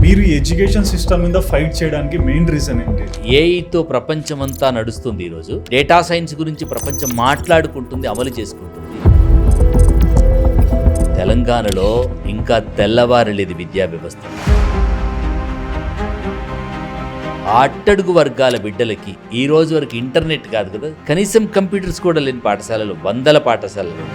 మీరు ఈ education system మీద ఫైట్ చేయడానికి మెయిన్ రీజన్ ఏంటి? ఏఐతో ప్రపంచమంతా నడుస్తుంది. ఈరోజు డేటా సైన్స్ గురించి ప్రపంచం మాట్లాడుకుంటుంది, అమలు చేసుకుంటుంది. తెలంగాణలో ఇంకా తెల్లవారలేదు విద్యా వ్యవస్థ. అట్టడుగు వర్గాల బిడ్డలకి ఈ రోజు వరకు ఇంటర్నెట్ కాదు కదా, కనీసం కంప్యూటర్స్ కూడా లేని పాఠశాలలు, వందల పాఠశాలలు.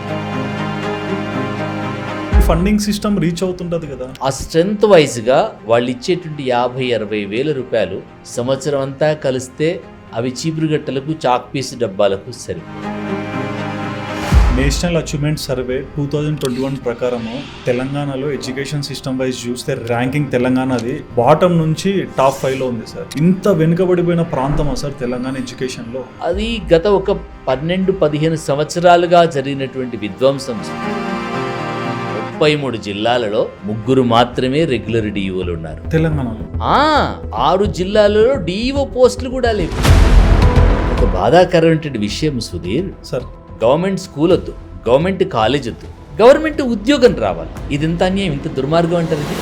ఫండింగ్ సిస్టమ్ రీచ్ అవుతుంటది కదా, ఆ స్ట్రెంత్ వైజ్గా వాళ్ళు ఇచ్చేటువంటి 50-60 వేల రూపాయలు సంవత్సరం అంతా కలిస్తే అవి చీపురుగట్టలకు, చాక్ పీస్ డబ్బాలకు సరిపోయి. నేషనల్ అచీవ్మెంట్ సర్వే 2021 ప్రకారము తెలంగాణలో ఎడ్యుకేషన్ సిస్టమ్ వైజ్ చూస్తే ర్యాంకింగ్ తెలంగాణది బాటమ్ నుంచి టాప్ 5లో ఉంది సార్. ఇంత వెనుకబడిపోయిన ప్రాంతమా సార్ తెలంగాణ ఎడ్యుకేషన్లో? అది గత ఒక 12-15 సంవత్సరాలుగా జరిగినటువంటి విధ్వంసం. 33 జిల్లాలలో 3 మాత్రమే రెగ్యులర్ డిఈఓలు ఉన్నారు తెలంగాణలో. 6 జిల్లాలలో డిఈఓ పోస్టులు కూడా లేవు. ఒక బాధాకరమైన విషయం సుధీర్ సార్, గవర్నమెంట్ స్కూల్ వద్దు, గవర్నమెంట్ కాలేజ్ వద్దు, గవర్నమెంట్ ఉద్యోగం రావాలి. ఇది ఇంత అన్యాయం, ఇంత దుర్మార్గం అంటారు. ఇది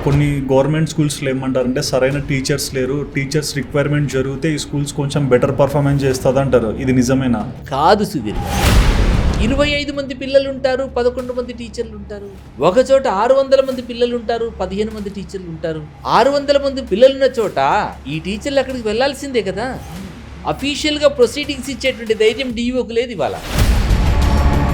కొన్ని గవర్నమెంట్ స్కూల్స్లో ఏమంటారంటే సరైన టీచర్స్ లేరు, టీచర్స్ రిక్వైర్మెంట్ జరిగితే ఈ స్కూల్స్ కొంచెం బెటర్ పర్ఫార్మెన్స్ చేస్తుంది అంటారు. ఇది నిజమేనా? కాదు సుధీర్, 25 మంది పిల్లలు ఉంటారు, 11 మంది టీచర్లు ఉంటారు. ఒక చోట 600 మంది పిల్లలు ఉంటారు, 15 మంది టీచర్లు ఉంటారు. 600 మంది పిల్లలున్న చోట ఈ టీచర్లు అక్కడికి వెళ్లాల్సిందే కదా. అఫీషియల్గా ప్రొసీడింగ్స్ ఇచ్చేటువంటి ధైర్యం డిఈఓకు లేదు ఇవాళ.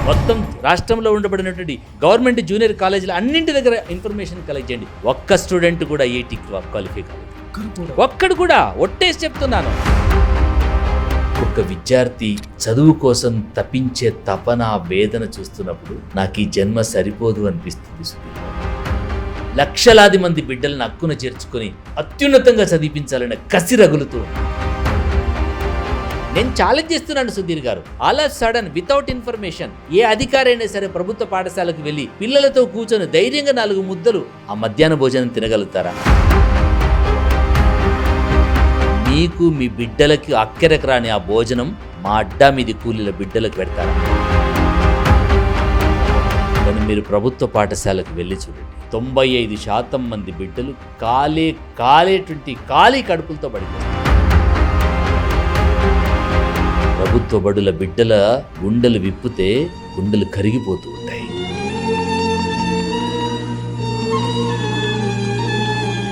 మొత్తం రాష్ట్రంలో ఉండబడినటువంటి గవర్నమెంట్ జూనియర్ కాలేజీలు అన్నింటి దగ్గర ఇన్ఫర్మేషన్ కలెక్ట్ చేయండి. ఒక్క స్టూడెంట్ కూడా ఏటీ క్వాలిఫై కాలేదు, ఒక్కడు కూడా. ఒట్టేసి చెప్తున్నాను. ఒక విద్యార్థి చదువు కోసం తపించే తపన, వేదన చూస్తున్నప్పుడు నాకు ఈ జన్మ సరిపోదు అనిపిస్తుంది సుధీర్. లక్షలాది మంది బిడ్డలను హక్కున చేర్చుకొని అత్యున్నతంగా చదివించాలనే కసి రగులుతూ నేను ఛాలెంజ్ చేస్తున్నాను సుధీర్ గారు. All of sudden without information ఏ అధికారి అయినా సరే ప్రభుత్వ పాఠశాలకు వెళ్ళి పిల్లలతో కూర్చొని ధైర్యంగా 4 ముద్దలు ఆ మధ్యాహ్న భోజనం తినగలుగుతారా? మీకు మీ బిడ్డలకి అక్కరకు రాని ఆ భోజనం మా అడ్డా మీది కూలీల బిడ్డలకు పెడతారా? కానీ మీరు ప్రభుత్వ పాఠశాలకు వెళ్ళి చూడండి, 95% మంది బిడ్డలు ఖాళీ కడుపులతో పడిపోతారు. ప్రభుత్వ బడుల బిడ్డల గుండెలు విప్పితే గుండెలు కరిగిపోతూ ఉంటాయి.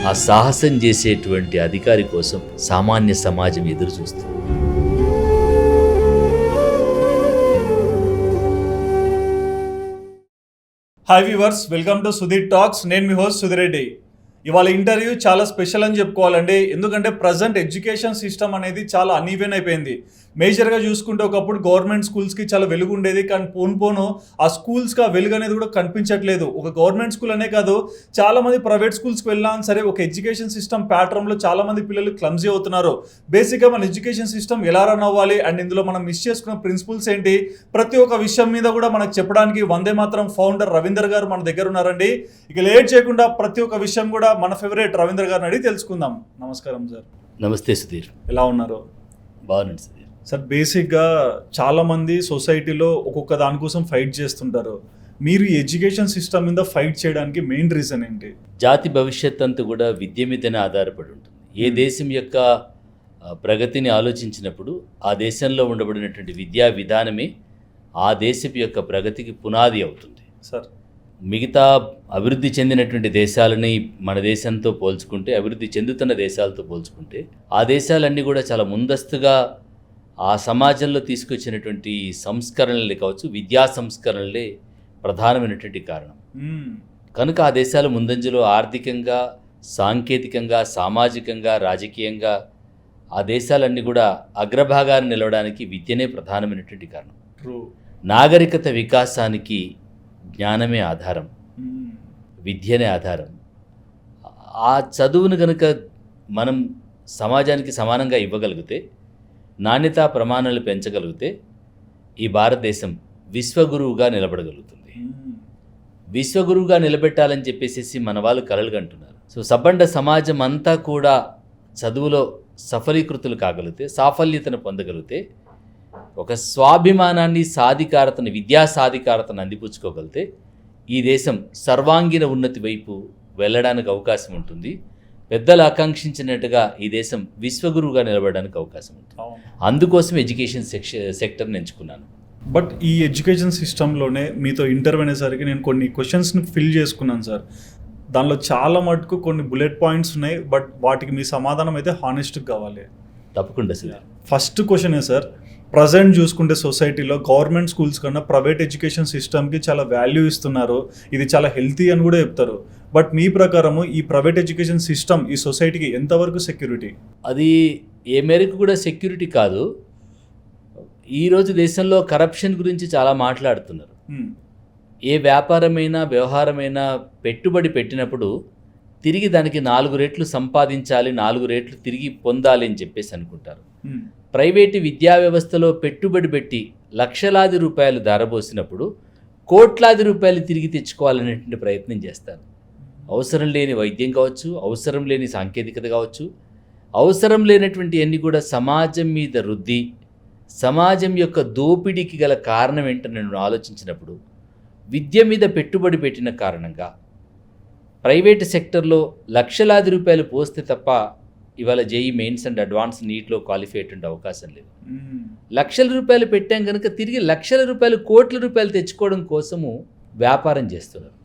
ఆ సాహసం చేసేటువంటి అధికారి కోసం సామాన్య సమాజం ఎదురు చూస్తుంది. Hi viewers, welcome to Sudheer talks. నేను మీ హోస్ట్ సుధీర్ రెడ్డి. ఇవాళ ఇంటర్వ్యూ చాలా స్పెషల్ అని చెప్పుకోవాలండి. ఎందుకంటే ప్రజెంట్ ఎడ్యుకేషన్ సిస్టమ్ అనేది చాలా అన్ఈవెన్ అయిపోయింది. మేజర్గా చూసుకుంటే ఒకప్పుడు గవర్నమెంట్ స్కూల్స్కి చాలా వెలుగు ఉండేది, కానీ పోను ఆ స్కూల్స్కి ఆ వెలుగు అనేది కూడా కనిపించట్లేదు. ఒక గవర్నమెంట్ స్కూల్ అనే కాదు, చాలామంది ప్రైవేట్ స్కూల్స్కి వెళ్ళినా సరే ఒక ఎడ్యుకేషన్ సిస్టమ్ ప్యాటర్న్లో చాలామంది పిల్లలు క్లమ్జీ అవుతున్నారు. బేసిక్గా మన ఎడ్యుకేషన్ సిస్టమ్ ఎలా రన్ అవ్వాలి అండ్ ఇందులో మనం మిస్ చేసుకున్న ప్రిన్సిపల్స్ ఏంటి, ప్రతి ఒక్క విషయం మీద కూడా మనకు చెప్పడానికి వందే మాత్రం ఫౌండర్ రవీందర్ గారు మన దగ్గర ఉన్నారండి. ఇక లేట్ చేయకుండా ప్రతి ఒక్క విషయం కూడా మన ఫేవరెట్ రవీందర్ గారిని అడిగి తెలుసుకుందాం. నమస్కారం సార్. నమస్తే సుధీర్, ఎలా ఉన్నారు? బాగున్నాను సుధీర్. సార్, బేసిక్గా చాలామంది సొసైటీలో ఒక్కొక్క దానికోసం ఫైట్ చేస్తుంటారు. మీరు ఈ ఎడ్యుకేషన్ సిస్టమ్ మీద ఫైట్ చేయడానికి మెయిన్ రీజన్ ఏంటి? జాతి భవిష్యత్ అంతా కూడా విద్య మీదనే ఆధారపడి ఉంటుంది. ఏ దేశం యొక్క ప్రగతిని ఆలోచించినప్పుడు ఆ దేశంలో ఉండబడినటువంటి విద్యా విధానమే ఆ దేశం యొక్క ప్రగతికి పునాది అవుతుంది. సార్, మిగతా అభివృద్ధి చెందినటువంటి దేశాలని మన దేశంతో పోల్చుకుంటే, అభివృద్ధి చెందుతున్న దేశాలతో పోల్చుకుంటే ఆ దేశాలన్నీ కూడా చాలా ముందస్తుగా ఆ సమాజంలో తీసుకొచ్చినటువంటి సంస్కరణలే కావచ్చు, విద్యా సంస్కరణలే ప్రధానమైనటువంటి కారణం. కనుక ఆ దేశాల ముందంజలో ఆర్థికంగా, సాంకేతికంగా, సామాజికంగా, రాజకీయంగా ఆ దేశాలన్నీ కూడా అగ్రభాగాన్ని నిలవడానికి విద్యనే ప్రధానమైనటువంటి కారణం. నాగరికత వికాసానికి జ్ఞానమే ఆధారం, విద్యనే ఆధారం. ఆ చదువును కనుక మనం సమాజానికి సమానంగా ఇవ్వగలిగితే, నాణ్యతా ప్రమాణాలు పెంచగలిగితే ఈ భారతదేశం విశ్వగురువుగా నిలబడగలుగుతుంది. విశ్వగురువుగా నిలబెట్టాలని చెప్పేసి మన వాళ్ళు కలలు కంటున్నారు. సో సబ్బండ సమాజం అంతా కూడా చదువులో సఫలీకృతులు కాగలిగితే, సాఫల్యతను పొందగలిగితే, ఒక స్వాభిమానాన్ని, సాధికారతను, విద్యా సాధికారతను అందిపుచ్చుకోగలిగితే ఈ దేశం సర్వాంగీణ ఉన్నతి వైపు వెళ్ళడానికి అవకాశం ఉంటుంది. పెద్దలు ఆకాంక్షించినట్టుగా ఈ దేశం విశ్వగురువుగా నిలబడడానికి అవకాశం ఉంటుంది. అందుకోసం ఎడ్యుకేషన్ సెక్టర్ని ఎంచుకున్నాను. బట్ ఈ ఎడ్యుకేషన్ సిస్టంలోనే మీతో ఇంటర్వ్యూ అనేసరికి నేను కొన్ని క్వశ్చన్స్ని ఫిల్ చేసుకున్నాను సార్. దానిలో చాలా మటుకు కొన్ని బుల్లెట్ పాయింట్స్ ఉన్నాయి, బట్ వాటికి మీ సమాధానం అయితే హానెస్ట్గా కావాలి. తప్పకుండా సార్. ఫస్ట్ క్వశ్చనే సార్, ప్రజెంట్ చూసుకుంటే సొసైటీలో గవర్నమెంట్ స్కూల్స్ కన్నా ప్రైవేట్ ఎడ్యుకేషన్ సిస్టమ్కి చాలా వాల్యూ ఇస్తున్నారు, ఇది చాలా హెల్తీ అని కూడా చెప్తారు. బట్ మీ ప్రకారము ఈ ప్రైవేట్ ఎడ్యుకేషన్ సిస్టమ్ ఈ సొసైటీకి ఎంతవరకు సెక్యూరిటీ? అది ఏ మేరకు కూడా సెక్యూరిటీ కాదు. ఈరోజు దేశంలో కరప్షన్ గురించి చాలా మాట్లాడుతున్నారు. ఏ వ్యాపారమైనా వ్యవహారమైనా పెట్టుబడి పెట్టినప్పుడు తిరిగి దానికి 4 రెట్లు సంపాదించాలి, 4 రెట్లు తిరిగి పొందాలి అని చెప్పేసి అనుకుంటారు. ప్రైవేటు విద్యా వ్యవస్థలో పెట్టుబడి పెట్టి లక్షలాది రూపాయలు ధారపోసినప్పుడు కోట్లాది రూపాయలు తిరిగి తెచ్చుకోవాలనేటువంటి ప్రయత్నం చేస్తారు. అవసరం లేని వైద్యం కావచ్చు, అవసరం లేని సాంకేతికత కావచ్చు, అవసరం లేనటువంటి అన్ని కూడా సమాజం మీద రుద్ది సమాజం యొక్క దోపిడీకి గల కారణం ఏంటని నేను ఆలోచించినప్పుడు విద్య మీద పెట్టుబడి పెట్టిన కారణంగా ప్రైవేటు సెక్టర్లో లక్షలాది రూపాయలు పోస్తే తప్ప ఇవాళ జేఈ మెయిన్స్ అండ్ అడ్వాన్స్ నీట్లో క్వాలిఫై అయ్యేటువంటి అవకాశం లేదు. లక్షల రూపాయలు పెట్టాం కనుక తిరిగి లక్షల రూపాయలు కోట్ల రూపాయలు తెచ్చుకోవడం కోసము వ్యాపారం చేస్తున్నారు.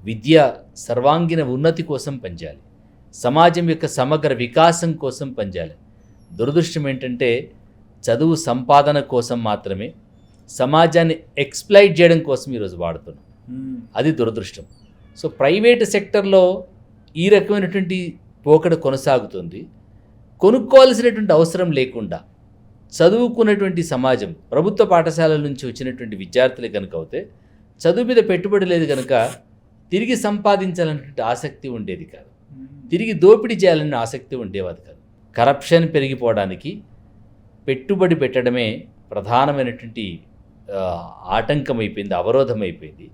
విద్య సర్వాంగీణ ఉన్నతి కోసం పనిచేయాలి, సమాజం యొక్క సమగ్ర వికాసం కోసం పనిచేయాలి. దురదృష్టం ఏంటంటే చదువు సంపాదన కోసం మాత్రమే, సమాజాన్ని ఎక్స్ప్లైట్ చేయడం కోసం ఈరోజు వాడుతున్నాం. అది దురదృష్టం. సో ప్రైవేటు సెక్టర్లో ఈ రకమైనటువంటి పోకడ కొనసాగుతుంది. కొనుక్కోవాల్సినటువంటి అవసరం లేకుండా చదువుకున్నటువంటి సమాజం, ప్రభుత్వ పాఠశాలల నుంచి వచ్చినటువంటి విద్యార్థులే కనుక అవుతే చదువు మీద పెట్టుబడి లేదు కనుక తిరిగి సంపాదించాలనేటువంటి ఆసక్తి ఉండేది కాదు, తిరిగి దోపిడీ చేయాలనే ఆసక్తి ఉండేది కాదు. కరప్షన్ పెరిగిపోవడానికి పెట్టుబడి పెట్టడమే ప్రధానమైనటువంటి ఆటంకం అయిపోయింది, అవరోధం అయిపోయింది.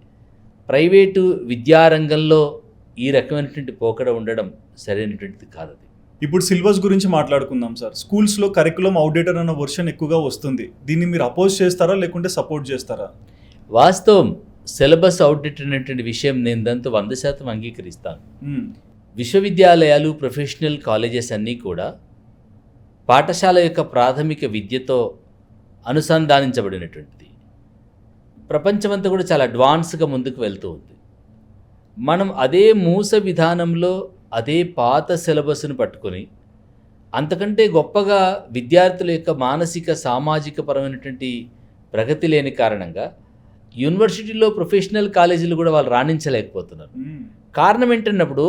ప్రైవేటు విద్యారంగంలో ఈ రకమైనటువంటి పోకడ ఉండడం సరైనటువంటిది కాదు. అది ఇప్పుడు సిలబస్ గురించి మాట్లాడుకుందాం సార్. స్కూల్స్లో కరికులం అవుట్డేటెడ్ అన్న వర్షన్ ఎక్కువగా వస్తుంది. దీన్ని మీరు అపోజ్ చేస్తారా లేకుంటే సపోర్ట్ చేస్తారా? వాస్తవం, సిలబస్ అవుట్డేటెడ్ అనేటువంటి విషయం నేను దాంతో 100% అంగీకరిస్తాను. విశ్వవిద్యాలయాలు, ప్రొఫెషనల్ కాలేజెస్ అన్నీ కూడా పాఠశాల యొక్క ప్రాథమిక విద్యతో అనుసంధానించబడినటువంటిది. ప్రపంచమంతా కూడా చాలా అడ్వాన్స్గా ముందుకు వెళ్తూ ఉంది. మనం అదే మూస విధానంలో అదే పాత సిలబస్ను పట్టుకొని అంతకంటే గొప్పగా విద్యార్థుల యొక్క మానసిక సామాజిక పరమైనటువంటి ప్రగతి లేని కారణంగా యూనివర్సిటీలో ప్రొఫెషనల్ కాలేజీలు కూడా వాళ్ళు రాణించలేకపోతున్నారు. కారణం ఏంటన్నప్పుడు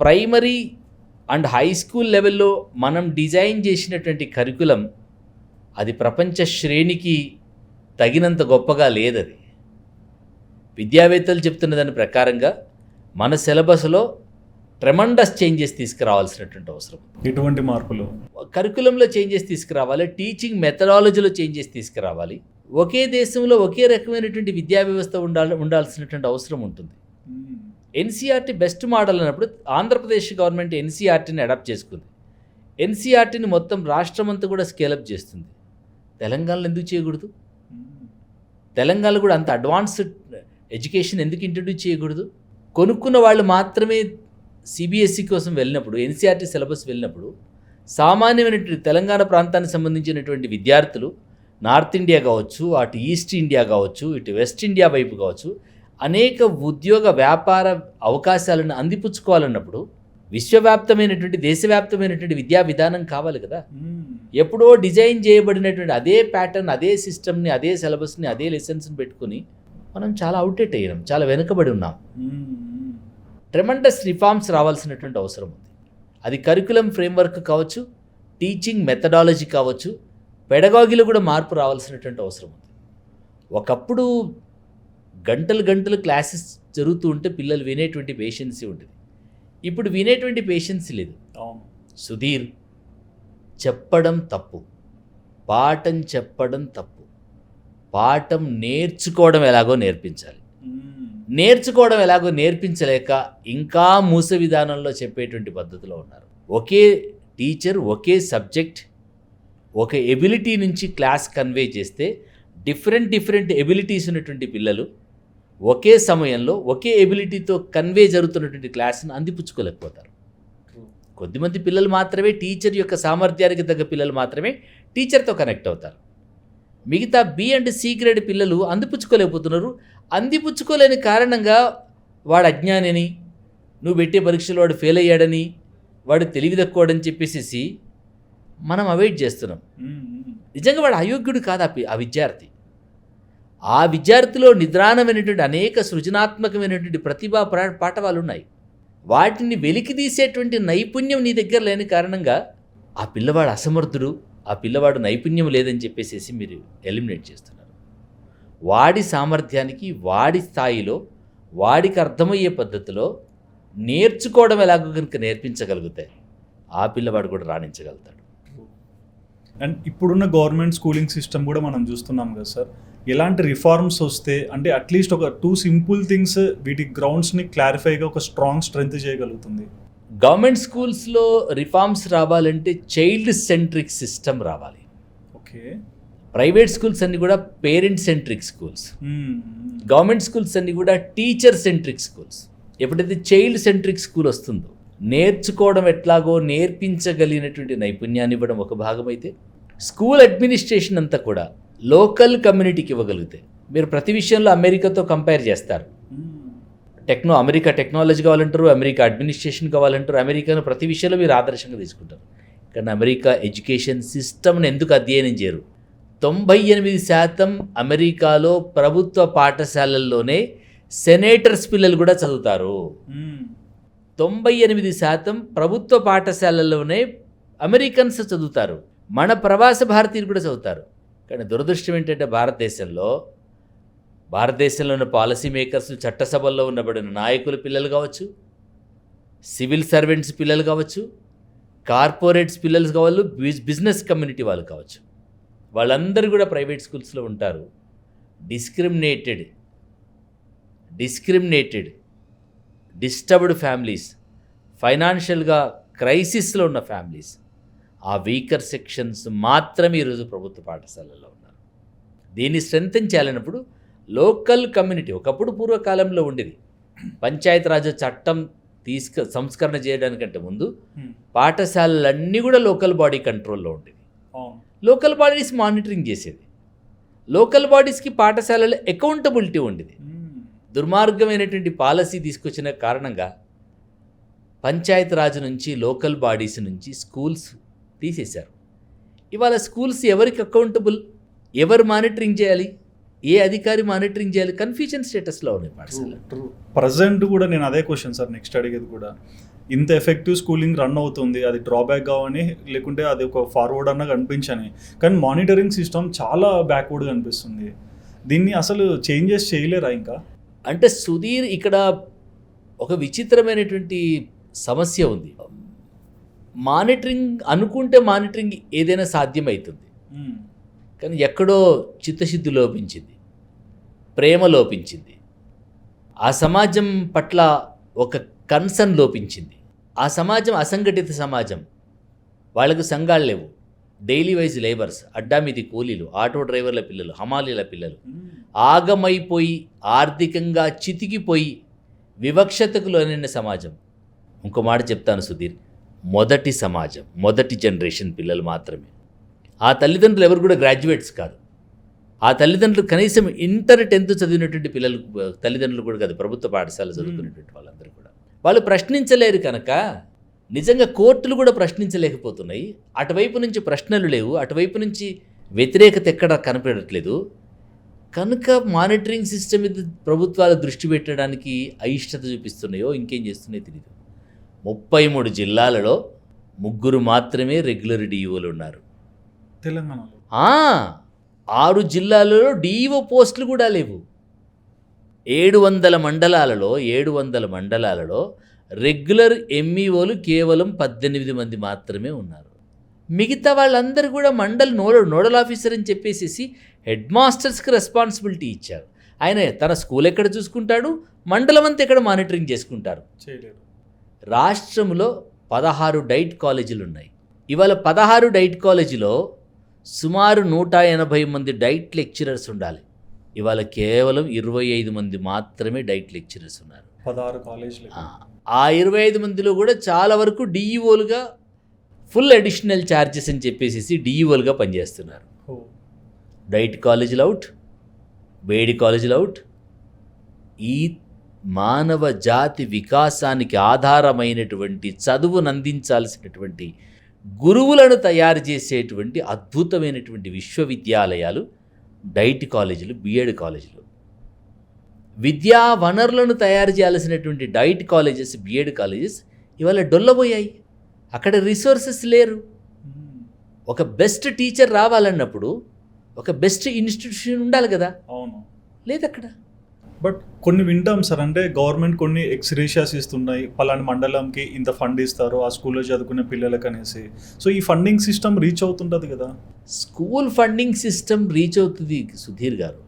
ప్రైమరీ అండ్ హై స్కూల్ లెవెల్లో మనం డిజైన్ చేసినటువంటి కరికులం అది ప్రపంచ శ్రేణికి తగినంత గొప్పగా లేదది. విద్యావేత్తలు చెప్తున్న దాని ప్రకారంగా మన సిలబస్లో ట్రెమండస్ చేంజెస్ తీసుకురావాల్సినటువంటి అవసరం. ఎటువంటి మార్పులు? కరికులంలో చేంజెస్ తీసుకురావాలి, టీచింగ్ మెథడాలజీలో చేంజెస్ తీసుకురావాలి. ఒకే దేశంలో ఒకే రకమైనటువంటి విద్యా వ్యవస్థ ఉండాల్సినటువంటి అవసరం ఉంటుంది. ఎన్సీఆర్టీ బెస్ట్ మోడల్ అన్నప్పుడు ఆంధ్రప్రదేశ్ గవర్నమెంట్ ఎన్సీఆర్టీని అడాప్ట్ చేసుకుంది. ఎన్సీఆర్టీని మొత్తం రాష్ట్రం అంతా కూడా స్కేలప్ చేస్తుంది. తెలంగాణలో ఎందుకు చేయకూడదు? తెలంగాణలో కూడా అంత అడ్వాన్స్డ్ ఎడ్యుకేషన్ ఎందుకు ఇంట్రడ్యూస్ చేయకూడదు? కొనుక్కున్న వాళ్ళు మాత్రమే సిబిఎస్ఈ కోసం వెళ్ళినప్పుడు, ఎన్సీఆర్టీ సిలబస్ వెళ్ళినప్పుడు సామాన్యమైనటువంటి తెలంగాణ ప్రాంతానికి సంబంధించినటువంటి విద్యార్థులు నార్త్ ఇండియా కావచ్చు, అటు ఈస్ట్ ఇండియా కావచ్చు, ఇటు వెస్ట్ ఇండియా వైపు కావచ్చు, అనేక ఉద్యోగ వ్యాపార అవకాశాలను అందిపుచ్చుకోవాలన్నప్పుడు విశ్వవ్యాప్తమైనటువంటి దేశవ్యాప్తమైనటువంటి విద్యా విధానం కావాలి కదా. ఎప్పుడో డిజైన్ చేయబడినటువంటి అదే ప్యాటర్న్, అదే సిస్టమ్ని, అదే సిలబస్ని, అదే లెసన్స్ని పెట్టుకుని మనం చాలా అవుట్డేట్ అయ్యాం, చాలా వెనుకబడి ఉన్నాం. ట్రెమండస్ రిఫార్మ్స్ రావాల్సినటువంటి అవసరం ఉంది. అది కరికులం ఫ్రేమ్వర్క్ కావచ్చు, టీచింగ్ మెథడాలజీ కావచ్చు, పెడగాగిలో కూడా మార్పు రావాల్సినటువంటి అవసరం ఉంది. ఒకప్పుడు గంటలు క్లాసెస్ జరుగుతూ ఉంటే పిల్లలు వినేటువంటి పేషెన్సీ ఉంటుంది. ఇప్పుడు వినేటువంటి పేషెన్సీ లేదు. సుధీర్, చెప్పడం తప్పు, పాఠం చెప్పడం తప్పు, పాఠం నేర్చుకోవడం ఎలాగో నేర్పించాలి. నేర్చుకోవడం ఎలాగో నేర్పించలేక ఇంకా మూస విధానంలో చెప్పేటువంటి పద్ధతిలో ఉన్నారు. ఒకే టీచర్, ఒకే సబ్జెక్ట్, ఒక ఎబిలిటీ నుంచి క్లాస్ కన్వే చేస్తే డిఫరెంట్ ఎబిలిటీస్ ఉన్నటువంటి పిల్లలు ఒకే సమయంలో ఒకే ఎబిలిటీతో కన్వే జరుగుతున్నటువంటి క్లాస్ని అందిపుచ్చుకోలేకపోతారు. కొద్దిమంది పిల్లలు మాత్రమే టీచర్ యొక్క సామర్థ్యానికి తగ్గ పిల్లలు మాత్రమే టీచర్తో కనెక్ట్ అవుతారు. మిగతా బి అండ్ సి గ్రేడ్ పిల్లలు అందిపుచ్చుకోలేకపోతున్నారు. అందిపుచ్చుకోలేని కారణంగా వాడు అజ్ఞానిని, నువ్వు పెట్టే పరీక్షలో వాడు ఫెయిల్ అయ్యాడని, వాడు తెలివి తక్కువడని చెప్పేసి మనం అవాయిడ్ చేస్తున్నాం. నిజంగా వాడు అయోగ్యుడు కాదు ఆ విద్యార్థి. ఆ విద్యార్థిలో నిద్రాణమైనటువంటి అనేక సృజనాత్మకమైనటువంటి ప్రతిభా పాఠవాలు ఉన్నాయి. వాటిని వెలికి తీసేటువంటి నైపుణ్యం నీ దగ్గర లేని కారణంగా ఆ పిల్లవాడు అసమర్థుడు, ఆ పిల్లవాడు నైపుణ్యం లేదని చెప్పేసి మీరు ఎలిమినేట్ చేస్తున్నారు. వాడి సామర్థ్యానికి, వాడి స్థాయిలో, వాడికి అర్థమయ్యే పద్ధతిలో నేర్చుకోవడం ఎలాగో కనుక నేర్పించగలిగితే ఆ పిల్లవాడు కూడా రాణించగలుగుతాడు. అండ్ ఇప్పుడున్న గవర్నమెంట్ స్కూలింగ్ సిస్టమ్ కూడా మనం చూస్తున్నాం కదా సార్, ఎలాంటి రిఫార్మ్స్ వస్తే అంటే అట్లీస్ట్ ఒక 2 సింపుల్ థింగ్స్ వీటి గ్రౌండ్స్ని క్లారిఫైగా ఒక స్ట్రాంగ్ స్ట్రెంత్ చేయగలుగుతుంది. గవర్నమెంట్ స్కూల్స్లో రిఫార్మ్స్ రావాలంటే చైల్డ్ సెంట్రిక్ సిస్టమ్ రావాలి. ఓకే. ప్రైవేట్ స్కూల్స్ అన్నీ కూడా parent centric schools, government schools అన్నీ కూడా టీచర్ సెంట్రిక్ స్కూల్స్. ఎప్పుడైతే చైల్డ్ సెంట్రిక్ స్కూల్ వస్తుందో, నేర్చుకోవడం ఎట్లాగో నేర్పించగలిగినటువంటి నైపుణ్యాన్ని ఇవ్వడం ఒక భాగమైతే, స్కూల్ అడ్మినిస్ట్రేషన్ అంతా కూడా లోకల్ కమ్యూనిటీకి ఇవ్వగలిగితే, మీరు ప్రతి విషయంలో అమెరికాతో కంపేర్ చేస్తారు. అమెరికా టెక్నాలజీ కావాలంటారు, అమెరికా అడ్మినిస్ట్రేషన్ కావాలంటారు, అమెరికాను ప్రతి విషయంలో మీరు ఆదర్శంగా తీసుకుంటారు. కానీ అమెరికా ఎడ్యుకేషన్ సిస్టమ్ని ఎందుకు అధ్యయనం చేయరు? 98% అమెరికాలో ప్రభుత్వ పాఠశాలల్లోనే సెనేటర్స్ పిల్లలు కూడా చదువుతారు. 98% ప్రభుత్వ పాఠశాలల్లోనే అమెరికన్స్ చదువుతారు. మన ప్రవాస భారతీయులు కూడా చదువుతారు. కానీ దురదృష్టం ఏంటంటే భారతదేశంలో ఉన్న పాలసీ మేకర్స్, చట్టసభల్లో ఉన్నబడిన నాయకుల పిల్లలు కావచ్చు, సివిల్ సర్వెంట్స్ పిల్లలు కావచ్చు, కార్పొరేట్స్ పిల్లలు కావచ్చు, బిజినెస్ కమ్యూనిటీ వాళ్ళు కావచ్చు, వాళ్ళందరూ కూడా ప్రైవేట్ స్కూల్స్లో ఉంటారు. డిస్క్రిమినేటెడ్ డిస్టర్బ్డ్ ఫ్యామిలీస్, ఫైనాన్షియల్గా క్రైసిస్లో ఉన్న ఫ్యామిలీస్, ఆ వీకర్ సెక్షన్స్ మాత్రమే ఈరోజు ప్రభుత్వ పాఠశాలల్లో ఉన్నారు. దీన్ని స్ట్రెంథెన్ చేయాలన్నప్పుడు లోకల్ కమ్యూనిటీ, ఒకప్పుడు పూర్వకాలంలో ఉండేది, పంచాయతీరాజ్ చట్టం సంస్కరణ చేయడానికంటే ముందు పాఠశాలలన్నీ కూడా లోకల్ బాడీ కంట్రోల్లో ఉండేది. లోకల్ బాడీస్ మానిటరింగ్ చేసేది. లోకల్ బాడీస్కి పాఠశాలలో అకౌంటబిలిటీ ఉండేది. దుర్మార్గమైనటువంటి పాలసీ తీసుకొచ్చిన కారణంగా పంచాయతీరాజ్ నుంచి, లోకల్ బాడీస్ నుంచి స్కూల్స్ తీసేశారు. ఇవాళ స్కూల్స్ ఎవరికి అకౌంటబుల్, ఎవరు మానిటరింగ్ చేయాలి, ఏ అధికారి మానిటరింగ్ చేయాలి, కన్ఫ్యూజన్ స్టేటస్లో ఉన్నాయి పాఠశాల. ప్రజెంట్ కూడా నేను అదే క్వశ్చన్ సార్ నెక్స్ట్ అడిగేది కూడా, ఇంత ఎఫెక్టివ్ స్కూలింగ్ రన్ అవుతుంది, అది డ్రాబ్యాక్ కావని లేకుంటే అది ఒక ఫార్వర్డ్ అన్న కనిపించని, కానీ మానిటరింగ్ సిస్టమ్ చాలా బ్యాక్వర్డ్గా అనిపిస్తుంది. దీన్ని అసలు చేంజెస్ చేయలేరా ఇంకా? అంటే సుధీర్, ఇక్కడ ఒక విచిత్రమైనటువంటి సమస్య ఉంది. మానిటరింగ్ ఏదైనా సాధ్యమవుతుంది, కానీ ఎక్కడో చిత్తశుద్ధి లోపించింది, ప్రేమ లోపించింది, ఆ సమాజం పట్ల ఒక కన్సర్న్ లోపించింది. ఆ సమాజం అసంఘటిత సమాజం, వాళ్ళకు సంఘాలు లేవు, డైలీ వైజ్ లేబర్స్, అడ్డా మీది కూలీలు, ఆటో డ్రైవర్ల పిల్లలు, హమాలీల పిల్లలు, ఆగమైపోయి ఆర్థికంగా చితికిపోయి వివక్షతకు లోనైన సమాజం. ఇంకో మాట చెప్తాను సుధీర్, మొదటి సమాజం, మొదటి జనరేషన్ పిల్లలు మాత్రమే. ఆ తల్లిదండ్రులు ఎవరు కూడా గ్రాడ్యుయేట్స్ కాదు. ఆ తల్లిదండ్రులు కనీసం ఇంటర్ 10th చదివినటువంటి పిల్లలు తల్లిదండ్రులు కూడా కాదు, ప్రభుత్వ పాఠశాల చదువుకునేటువంటి వాళ్ళందరూ కూడా. వాళ్ళు ప్రశ్నించలేరు కనుక నిజంగా కోర్టులు కూడా ప్రశ్నించలేకపోతున్నాయి. అటువైపు నుంచి ప్రశ్నలు లేవు, అటువైపు నుంచి వ్యతిరేకత ఎక్కడ కనపడట్లేదు. కనుక మానిటరింగ్ సిస్టమ్ మీద ప్రభుత్వాలు దృష్టి పెట్టడానికి అయిష్టత చూపిస్తున్నాయో ఇంకేం చేస్తున్నాయో తెలియదు. 33 జిల్లాలలో 3 మాత్రమే రెగ్యులర్ డిఈఓలు ఉన్నారు తెలంగాణలో. 6 జిల్లాలలో డిఈఓ పోస్టులు కూడా లేవు. 700 మండలాలలో రెగ్యులర్ ఎంఈఓలు కేవలం 18 మంది మాత్రమే ఉన్నారు. మిగతా వాళ్ళందరూ కూడా నోడల్ ఆఫీసర్ అని చెప్పేసి హెడ్ మాస్టర్స్కి రెస్పాన్సిబిలిటీ ఇచ్చారు. ఆయన తన స్కూల్ ఎక్కడ చూసుకుంటాడు, మండలం అంతా ఎక్కడ మానిటరింగ్ చేసుకుంటారు. రాష్ట్రంలో 16 డైట్ కాలేజీలు ఉన్నాయి. ఇవాళ 16 డైట్ కాలేజీలో సుమారు 180 మంది డైట్ లెక్చరర్స్ ఉండాలి. ఇవాళ కేవలం 25 మంది మాత్రమే డైట్ లెక్చరర్స్ ఉన్నారు. 16 కాలేజీలు. ఆ 25 మందిలో కూడా చాలా వరకు డిఈఓలుగా ఫుల్ అడిషనల్ ఛార్జెస్ అని చెప్పేసి డిఈఓలుగా పనిచేస్తున్నారు. డైట్ కాలేజీలు అవుట్, వేడి కాలేజీలు అవుట్. ఈ మానవ జాతి వికాసానికి ఆధారమైనటువంటి చదువును అందించాల్సినటువంటి గురువులను తయారు చేసేటువంటి అద్భుతమైనటువంటి విశ్వవిద్యాలయాలు డైట్ కాలేజీలు, బిఎడ్ కాలేజీలు. విద్యా వనరులను తయారు చేయాల్సినటువంటి డైట్ కాలేజెస్, బిఎడ్ కాలేజెస్ ఇవాళ డొల్లబోయాయి. అక్కడ రిసోర్సెస్ లేరు. ఒక బెస్ట్ టీచర్ రావాలన్నప్పుడు ఒక బెస్ట్ ఇన్స్టిట్యూషన్ ఉండాలి కదా. అవును, లేదు అక్కడ. బట్ కొన్ని వింటాం సార్, అంటే గవర్నమెంట్ కొన్ని ఎక్స్రేషియాస్ ఇస్తున్నాయి, పలాని మండలంకి ఇంత ఫండ్ ఇస్తారు ఆ స్కూల్లో చదువుకునే పిల్లలకు అనేసి. సో ఈ ఫండింగ్ సిస్టమ్ రీచ్ అవుతుంటుంది కదా. స్కూల్ ఫండింగ్ సిస్టమ్ రీచ్ అవుతుంది సుధీర్ గారు.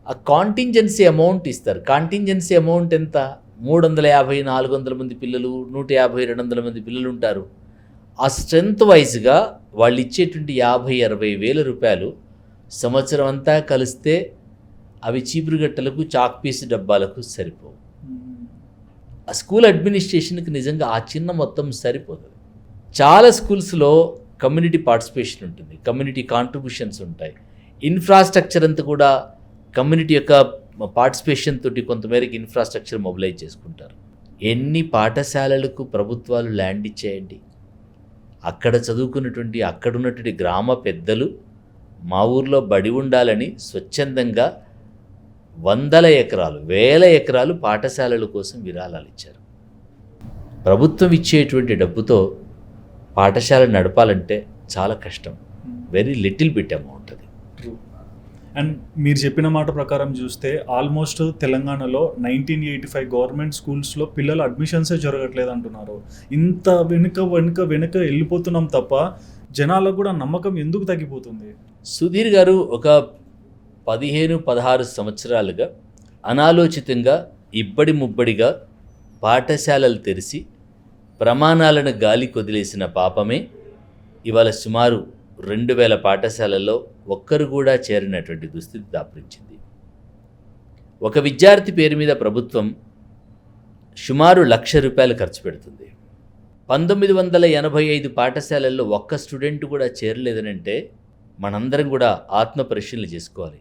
ఆ కాంటింజెన్సీ అమౌంట్ ఇస్తారు. కాంటింజెన్సీ అమౌంట్ ఎంత? 350, 400 మంది పిల్లలు, 150, 200 మంది పిల్లలు ఉంటారు. ఆ స్ట్రెంత్ వైజ్గా వాళ్ళు ఇచ్చేటువంటి 50-60 వేల రూపాయలు సంవత్సరం అంతా కలిస్తే అవి చీపురుగట్టలకు, చాక్ పీస్ డబ్బాలకు సరిపోవు. ఆ స్కూల్ అడ్మినిస్ట్రేషన్కి నిజంగా ఆ చిన్న మొత్తం సరిపోతుంది. చాలా స్కూల్స్లో కమ్యూనిటీ పార్టిసిపేషన్ ఉంటుంది, కమ్యూనిటీ కాంట్రిబ్యూషన్స్ ఉంటాయి. ఇన్ఫ్రాస్ట్రక్చర్ అంతా కూడా కమ్యూనిటీ యొక్క పార్టిసిపేషన్ తోటి కొంతమేరకు ఇన్ఫ్రాస్ట్రక్చర్ మొబిలైజ్ చేసుకుంటారు. ఎన్ని పాఠశాలలకు ప్రభుత్వాలు ల్యాండ్ ఇచ్చేయండి. అక్కడ చదువుకున్నటువంటి అక్కడున్నటువంటి గ్రామ పెద్దలు మా ఊర్లో బడి ఉండాలని స్వచ్ఛందంగా 100 ఎకరాలు, 1000 ఎకరాలు పాఠశాలల కోసం విరాళాలు ఇచ్చారు. ప్రభుత్వం ఇచ్చేటువంటి డబ్బుతో పాఠశాల నడపాలంటే చాలా కష్టం. వెరీ లిటిల్ బిట్ అమౌంట్ అది. అండ్ మీరు చెప్పిన మాట ప్రకారం చూస్తే ఆల్మోస్ట్ తెలంగాణలో 1985 గవర్నమెంట్ స్కూల్స్లో పిల్లల అడ్మిషన్సే జరగట్లేదు అంటున్నారు. ఇంత వెనుక వెళ్ళిపోతున్నాం తప్ప జనాలకు కూడా నమ్మకం ఎందుకు తగ్గిపోతుంది? సుధీర్ గారు, ఒక 15-16 సంవత్సరాలుగా అనాలోచితంగా ఇబ్బడి ముబ్బడిగా పాఠశాలలు తెరిచి ప్రమాణాలను గాలి కొదిలేసిన పాపమే ఇవాళ సుమారు 2000 పాఠశాలల్లో ఒక్కరు కూడా చేరినటువంటి దుస్థితి దాపురించింది. ఒక విద్యార్థి పేరు మీద ప్రభుత్వం సుమారు ₹1,00,000 ఖర్చు పెడుతుంది. 1985 పాఠశాలల్లో ఒక్క స్టూడెంట్ కూడా చేరలేదనంటే మనందరం కూడా ఆత్మ పరిశీలన చేసుకోవాలి.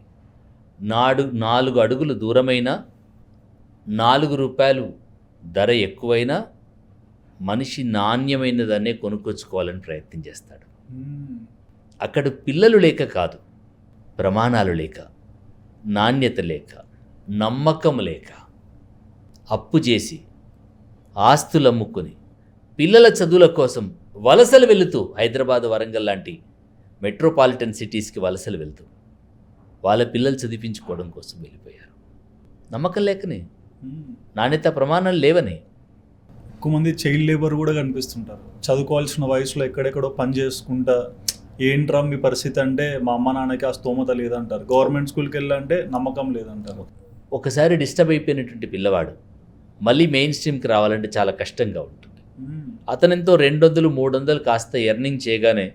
4 అడుగులు దూరమైనా, ₹4 ధర ఎక్కువైనా మనిషి నాణ్యమైన దాన్నే కొనుక్కొచ్చుకోవాలని ప్రయత్నం చేస్తాడు. అక్కడ పిల్లలు లేక కాదు, ప్రమాణాలు లేక, నాణ్యత లేక, నమ్మకం లేక, అప్పు చేసి ఆస్తులు అమ్ముకొని పిల్లల చదువుల కోసం వలసలు వెళుతూ హైదరాబాద్, వరంగల్ లాంటి మెట్రోపాలిటన్ సిటీస్కి వలసలు వెళ్తూ వాళ్ళ పిల్లలు చదివించుకోవడం కోసం వెళ్ళిపోయారు. నమ్మకం లేకనే, నాణ్యత ప్రమాణాలు లేవని. ఎక్కువ మంది చైల్డ్ లేబర్ కూడా కనిపిస్తుంటారు. చదువుకోవాల్సిన వయసులో ఎక్కడెక్కడో పని చేసుకుంటా, ఏంట్రా మీ పరిస్థితి అంటే మా అమ్మ నాన్నకి ఆ స్తోమత లేదంటారు. గవర్నమెంట్ స్కూల్కి వెళ్ళాలంటే నమ్మకం లేదంటారు. ఒకసారి డిస్టర్బ్ అయిపోయినటువంటి పిల్లవాడు మళ్ళీ మెయిన్ స్ట్రీమ్కి రావాలంటే చాలా కష్టంగా ఉంటుంది. అతనితో 200-300 కాస్త ఎర్నింగ్ చేయగానే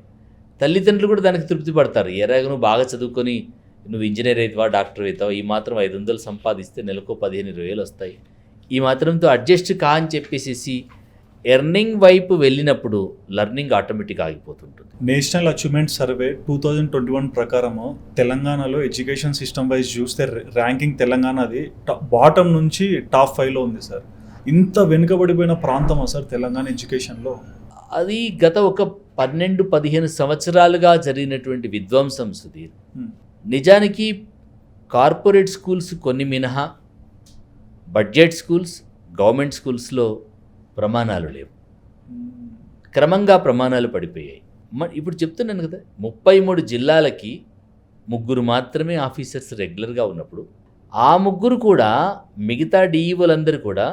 తల్లిదండ్రులు కూడా దానికి తృప్తి పడతారు. ఎలాగ నువ్వు బాగా చదువుకొని నువ్వు ఇంజనీర్ అవుతావా, డాక్టర్ అవుతావా, ఈ మాత్రం 500 సంపాదిస్తే నెలకు 15-20 వస్తాయి, ఈ మాత్రంతో అడ్జస్ట్ కా అని చెప్పేసి ఎర్నింగ్ వైపు వెళ్ళినప్పుడు లర్నింగ్ ఆటోమేటిక్ ఆగిపోతుంటుంది. నేషనల్ అచీవ్మెంట్ సర్వే 2021 ప్రకారము తెలంగాణలో ఎడ్యుకేషన్ సిస్టమ్ వైజ్ చూస్తే ర్యాంకింగ్ తెలంగాణది బాటమ్ నుంచి టాప్ 5లో ఉంది సార్. ఇంత వెనుకబడిపోయిన ప్రాంతమా సార్ తెలంగాణ ఎడ్యుకేషన్లో? అది గత ఒక 12-15 సంవత్సరాలుగా జరిగినటువంటి విధ్వంసం సుధీర్. నిజానికి కార్పొరేట్ స్కూల్స్ కొన్ని మినహా బడ్జెట్ స్కూల్స్, గవర్నమెంట్ స్కూల్స్లో ప్రమాణాలు లేవు. క్రమంగా ప్రమాణాలు పడిపోయాయి. ఇప్పుడు చెప్తున్నాను కదా, 33 జిల్లాలకి 3 మాత్రమే ఆఫీసర్స్ రెగ్యులర్గా ఉన్నప్పుడు ఆ 3 కూడా మిగతా డిఈఓలందరూ కూడా